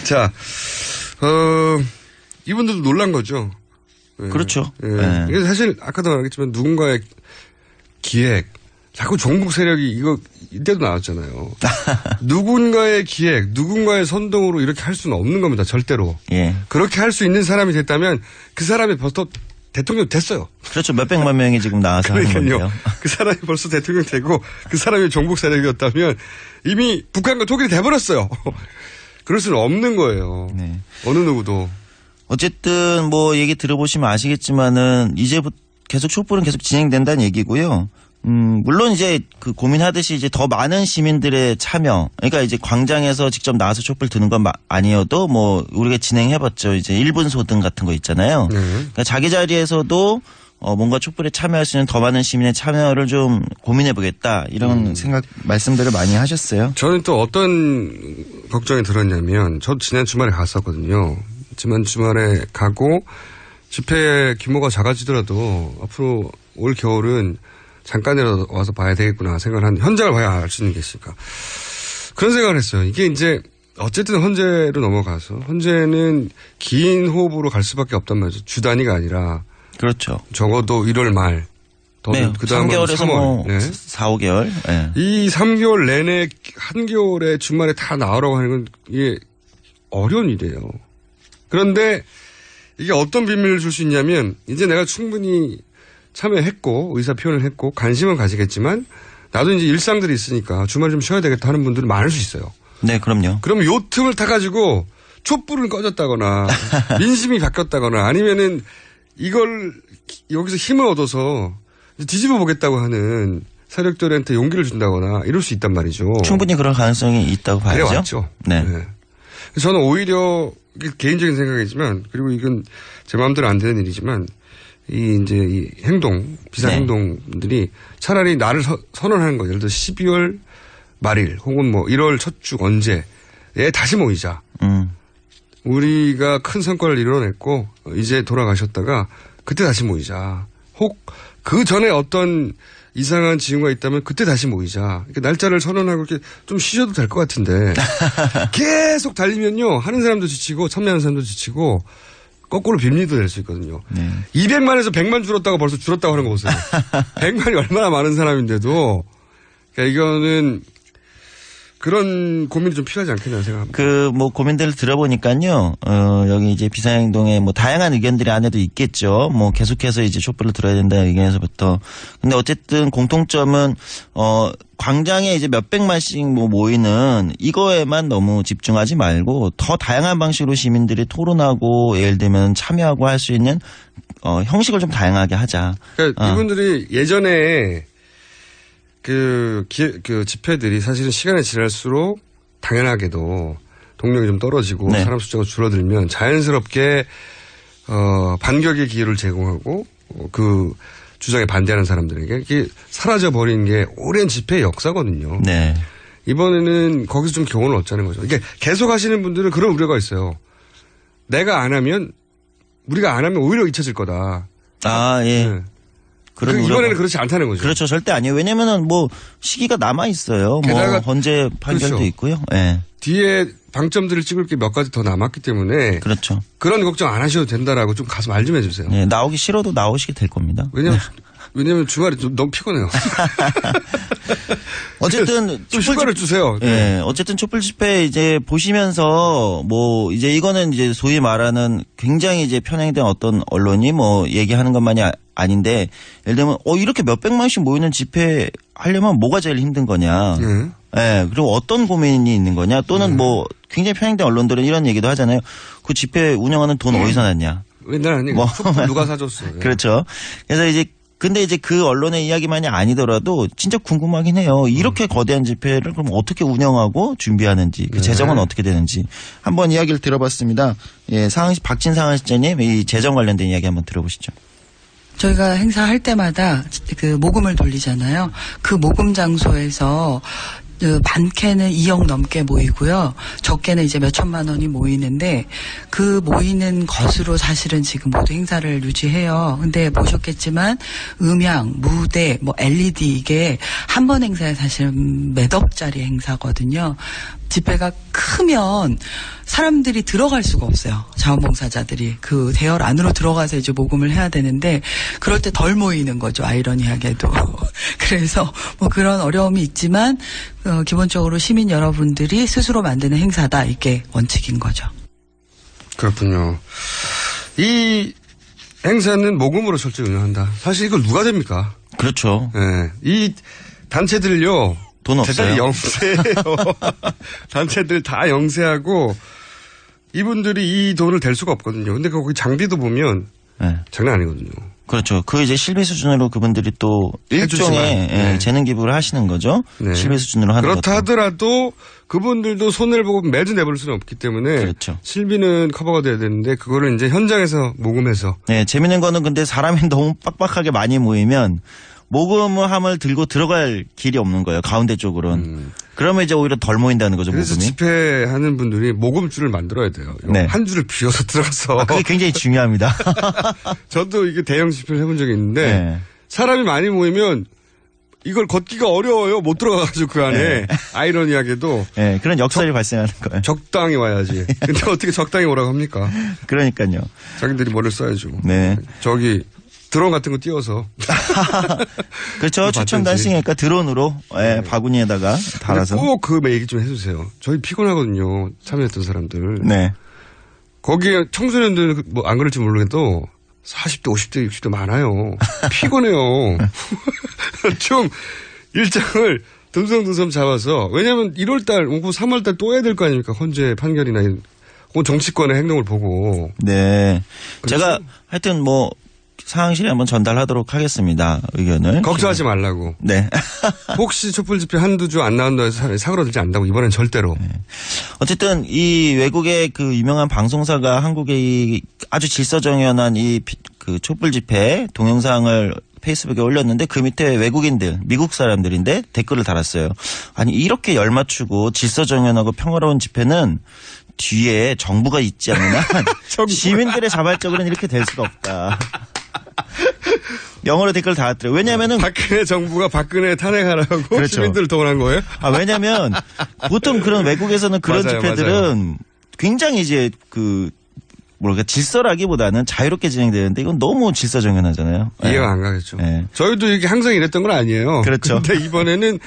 자, 이분들도 놀란 거죠. 네. 그렇죠. 네. 네. 이게 사실 아까도 말했지만 누군가의 기획, 자꾸 종북 세력이 이거 이때도 나왔잖아요. 누군가의 기획, 누군가의 선동으로 이렇게 할 수는 없는 겁니다. 절대로. 예. 그렇게 할 수 있는 사람이 됐다면 그 사람이 벌써 대통령 됐어요. 그렇죠. 몇백만 명이 지금 나와서 하는 건데요. 그 사람이 벌써 대통령 되고 그 사람이 종북 세력이었다면 이미 북한과 독일이 돼버렸어요. 그럴 수는 없는 거예요. 네. 어느 누구도. 어쨌든 뭐 얘기 들어보시면 아시겠지만은 이제부터 계속 촛불은 계속 진행된다는 얘기고요. 물론 이제 그 고민하듯이 이제 더 많은 시민들의 참여, 그러니까 이제 광장에서 직접 나와서 촛불 드는 건 아니어도 뭐 우리가 진행해봤죠. 이제 1분 소등 같은 거 있잖아요. 그러니까 자기 자리에서도 뭔가 촛불에 참여할 수 있는 더 많은 시민의 참여를 좀 고민해보겠다 이런 생각 말씀들을 많이 하셨어요. 저는 또 어떤 걱정이 들었냐면 저도 지난 주말에 갔었거든요. 지난 주말에 가고 집회 규모가 작아지더라도 앞으로 올 겨울은 잠깐이라도 와서 봐야 되겠구나 생각을 한 현장을 봐야 알 수 있는 게 있을까. 그런 생각을 했어요. 이게 이제 어쨌든 헌재로 넘어가서 헌재는 긴 호흡으로 갈 수밖에 없단 말이죠. 주 단위가 아니라. 그렇죠. 적어도 1월 말. 네, 그 다음은 3개월에서 3월. 뭐 네. 4, 5개월. 네. 이 3개월 내내 한겨울에 주말에 다 나오라고 하는 건 이게 어려운 일이에요. 그런데 이게 어떤 비밀을 줄 수 있냐면 이제 내가 충분히 참여했고 의사 표현을 했고 관심은 가지겠지만 나도 이제 일상들이 있으니까 주말 좀 쉬어야 되겠다 하는 분들이 많을 수 있어요. 네, 그럼요. 그럼 요 틈을 타가지고 촛불을 꺼졌다거나 민심이 바뀌었다거나 아니면은 이걸 여기서 힘을 얻어서 뒤집어 보겠다고 하는 세력들한테 용기를 준다거나 이럴 수 있단 말이죠. 충분히 그럴 가능성이 있다고 봐야죠. 그래왔죠. 네. 네. 저는 오히려 개인적인 생각이지만 그리고 이건 제 마음대로 안 되는 일이지만 이 행동, 비상행동들이 차라리 나를 선언하는 거, 예를 들어 12월 말일 혹은 뭐 1월 첫 주 언제에 다시 모이자. 우리가 큰 성과를 이뤄냈고 이제 돌아가셨다가 그때 다시 모이자. 혹 그 전에 어떤 이상한 징후가 있다면 그때 다시 모이자. 이렇게 날짜를 선언하고 이렇게 좀 쉬셔도 될 것 같은데 계속 달리면요. 하는 사람도 지치고 참여하는 사람도 지치고 거꾸로 빈리도 될 수 있거든요. 네. 200만에서 100만 줄었다고 벌써 줄었다고 하는 거 보세요. 100만이 얼마나 많은 사람인데도 그러니까 이거는 그런 고민이 좀 필요하지 않겠나 생각합니다. 그 뭐 고민들을 들어보니까요. 여기 이제 비상행동에 뭐 다양한 의견들이 안에도 있겠죠. 뭐 계속해서 이제 촛불을 들어야 된다는 의견에서부터. 근데 어쨌든 공통점은 광장에 이제 몇백만씩 뭐 모이는 이거에만 너무 집중하지 말고 더 다양한 방식으로 시민들이 토론하고 예를 들면 참여하고 할 수 있는 형식을 좀 다양하게 하자. 그러니까 이분들이 예전에 그 집회들이 사실은 시간이 지날수록 당연하게도 동력이 좀 떨어지고 네. 사람 숫자가 줄어들면 자연스럽게 반격의 기회를 제공하고 그 주장에 반대하는 사람들에게 이게 사라져버린 게 오랜 집회의 역사거든요. 네. 이번에는 거기서 좀 교훈을 얻자는 거죠. 이게 계속 하시는 분들은 그런 우려가 있어요. 내가 안 하면 우리가 안 하면 오히려 잊혀질 거다. 아, 예. 네. 이번에는 그렇지 않다는 거죠. 그렇죠. 절대 아니에요. 왜냐면은 뭐 시기가 남아 있어요. 뭐 헌재 판결도 그렇죠. 있고요. 예. 뒤에 방점들을 찍을 게 몇 가지 더 남았기 때문에. 그렇죠. 그런 걱정 안 하셔도 된다라고 좀 가서 말 좀 해주세요. 네, 나오기 싫어도 나오시게 될 겁니다. 왜냐면 주말에 좀 너무 피곤해요. 어쨌든 좀 휴가를 주세요. 네. 어쨌든 촛불 집회 이제 보시면서 뭐 이제 이거는 이제 소위 말하는 굉장히 이제 편향된 어떤 언론이 뭐 얘기하는 것만이 아닌데 예를 들면 이렇게 몇백만씩 모이는 집회 하려면 뭐가 제일 힘든 거냐. 네. 그리고 어떤 고민이 있는 거냐. 또는 뭐 굉장히 편향된 언론들은 이런 얘기도 하잖아요. 그 집회 운영하는 돈 어디서 났냐. 옛날 아니 뭐 누가 사줬어요. 그렇죠. 그래서 이제 근데 이제 그 언론의 이야기만이 아니더라도 진짜 궁금하긴 해요. 이렇게 거대한 집회를 그럼 어떻게 운영하고 준비하는지, 그 재정은 어떻게 되는지 한번 이야기를 들어봤습니다. 예, 박진 상하실장님 이 재정 관련된 이야기 한번 들어보시죠. 저희가 행사할 때마다 그 모금을 돌리잖아요. 그 모금 장소에서 많게는 2억 넘게 모이고요. 적게는 이제 몇 천만 원이 모이는데 그 모이는 것으로 사실은 지금 모두 행사를 유지해요. 근데 보셨겠지만 음향, 무대, 뭐 LED 이게 한 번 행사에 사실은 몇 억짜리 행사거든요. 집회가 크면 사람들이 들어갈 수가 없어요. 자원봉사자들이 그 대열 안으로 들어가서 이제 모금을 해야 되는데 그럴 때 덜 모이는 거죠. 아이러니하게도. 그래서 뭐 그런 어려움이 있지만 기본적으로 시민 여러분들이 스스로 만드는 행사다. 이게 원칙인 거죠. 그렇군요. 이 행사는 모금으로 철저히 운영한다. 사실 이걸 누가 됩니까? 그렇죠. 네. 이 단체들요. 돈 없어요. 대단히 영세해요. 단체들 다 영세하고 이분들이 이 돈을 댈 수가 없거든요. 근데 거기 장비도 보면 장난 아니거든요. 그렇죠. 그 이제 실비 수준으로 그분들이 또 일종의 재능 기부를 하시는 거죠. 네. 실비 수준으로 하는 그렇다 것도. 하더라도 그분들도 손해를 보고 매주 내볼 수는 없기 때문에 그렇죠. 실비는 커버가 돼야 되는데 그거를 이제 현장에서 모금해서. 네, 재밌는 거는 근데 사람이 너무 빡빡하게 많이 모이면 모금함을 들고 들어갈 길이 없는 거예요. 가운데 쪽으로는. 그러면 이제 오히려 덜 모인다는 거죠. 그래서 모금이. 집회하는 분들이 모금줄을 만들어야 돼요. 네. 한 줄을 비워서 들어가서. 그게 굉장히 중요합니다. 저도 이게 대형 집회를 해본 적이 있는데 사람이 많이 모이면 이걸 걷기가 어려워요. 못 들어가가지고 그 안에. 아이러니하게도. 네, 그런 역설이 발생하는 거예요. 적당히 와야지. 근데 어떻게 적당히 오라고 합니까? 그러니까요. 자기들이 뭐를 써야죠. 네. 저기 드론 같은 거 띄워서. 그렇죠. 추천 단식이니까 드론으로 바구니에다가 달아서. 꼭 그 얘기 좀 해주세요. 저희 피곤하거든요. 참여했던 사람들. 네. 거기에 청소년들 뭐 안 그럴지 모르겠도 40대, 50대, 60대 많아요. 피곤해요. 좀 일정을 듬성듬성 잡아서. 왜냐하면 1월달 오고 3월달 또 해야 될 거 아닙니까? 헌재 판결이나 혹은 정치권의 행동을 보고. 네. 제가 하여튼 뭐 상황실에 한번 전달하도록 하겠습니다. 의견을. 걱정하지 말라고. 네. 혹시 촛불 집회 한두 주 안 나온다고 해서 사고라들지 않는다고 이번엔 절대로. 네. 어쨌든 이 외국의 그 유명한 방송사가 한국의 아주 질서정연한 이 그 촛불 집회 동영상을 페이스북에 올렸는데 그 밑에 외국인들, 미국 사람들인데 댓글을 달았어요. 아니 이렇게 열맞추고 질서정연하고 평화로운 집회는 뒤에 정부가 있지 않는 한 시민들의 자발적으로는 이렇게 될 수가 없다. 영어로 댓글 달았더라고요. 왜냐면은. 박근혜 정부가 박근혜 탄핵하라고 그렇죠. 시민들을 동원한 거예요? 왜냐면 보통 그런 외국에서는 그런 맞아요, 집회들은 맞아요. 굉장히 이제 질서라기보다는 자유롭게 진행되는데 이건 너무 질서정연하잖아요. 이해가 안 가겠죠. 네. 저희도 이게 항상 이랬던 건 아니에요. 그렇죠. 근데 이번에는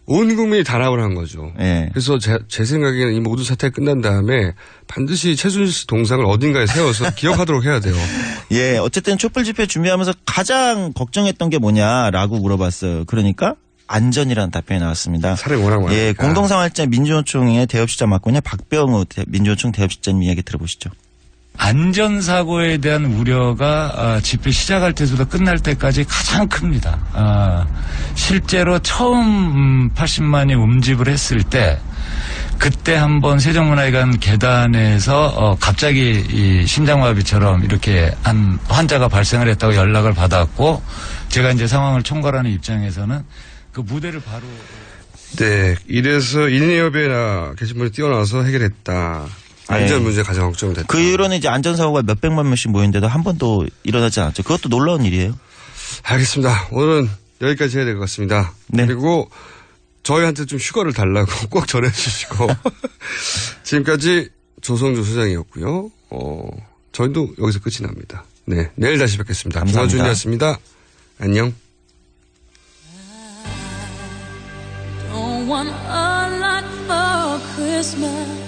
온 국민이 단합을 한 거죠. 네. 그래서 제 생각에는 이 모두 사태 끝난 다음에 반드시 최순실 씨 동상을 어딘가에 세워서 기억하도록 해야 돼요. 예, 어쨌든 촛불 집회 준비하면서 가장 걱정했던 게 뭐냐라고 물어봤어요. 그러니까 안전이라는 답변이 나왔습니다. 사람이 워낙 많으니까. 예, 공동상활자 민주노총의 대협실장 맡고 있는 박병우 민주노총 대협실장님 이야기 들어보시죠. 안전사고에 대한 우려가 집회 시작할 때보다 끝날 때까지 가장 큽니다. 실제로 처음 80만이 움집을 했을 때 그때 한번 세종문화회관 계단에서 갑자기 이 심장마비처럼 이렇게 한 환자가 발생을 했다고 연락을 받았고 제가 이제 상황을 총괄하는 입장에서는 그 무대를 바로 네, 이래서 119에 계신 분이 뛰어나와서 해결했다. 안전 문제 가장 걱정됐다. 그 이후로는 이제 안전사고가 몇백만 명씩 모였는데도 한 번도 일어나지 않았죠. 그것도 놀라운 일이에요. 알겠습니다. 오늘은 여기까지 해야 될 것 같습니다. 네. 그리고 저희한테 좀 휴가를 달라고 꼭 전해주시고 지금까지 조성주 소장이었고요. 저희도 여기서 끝이 납니다. 네, 내일 다시 뵙겠습니다. 김어준이었습니다. 안녕. Don't want a lot for Christmas.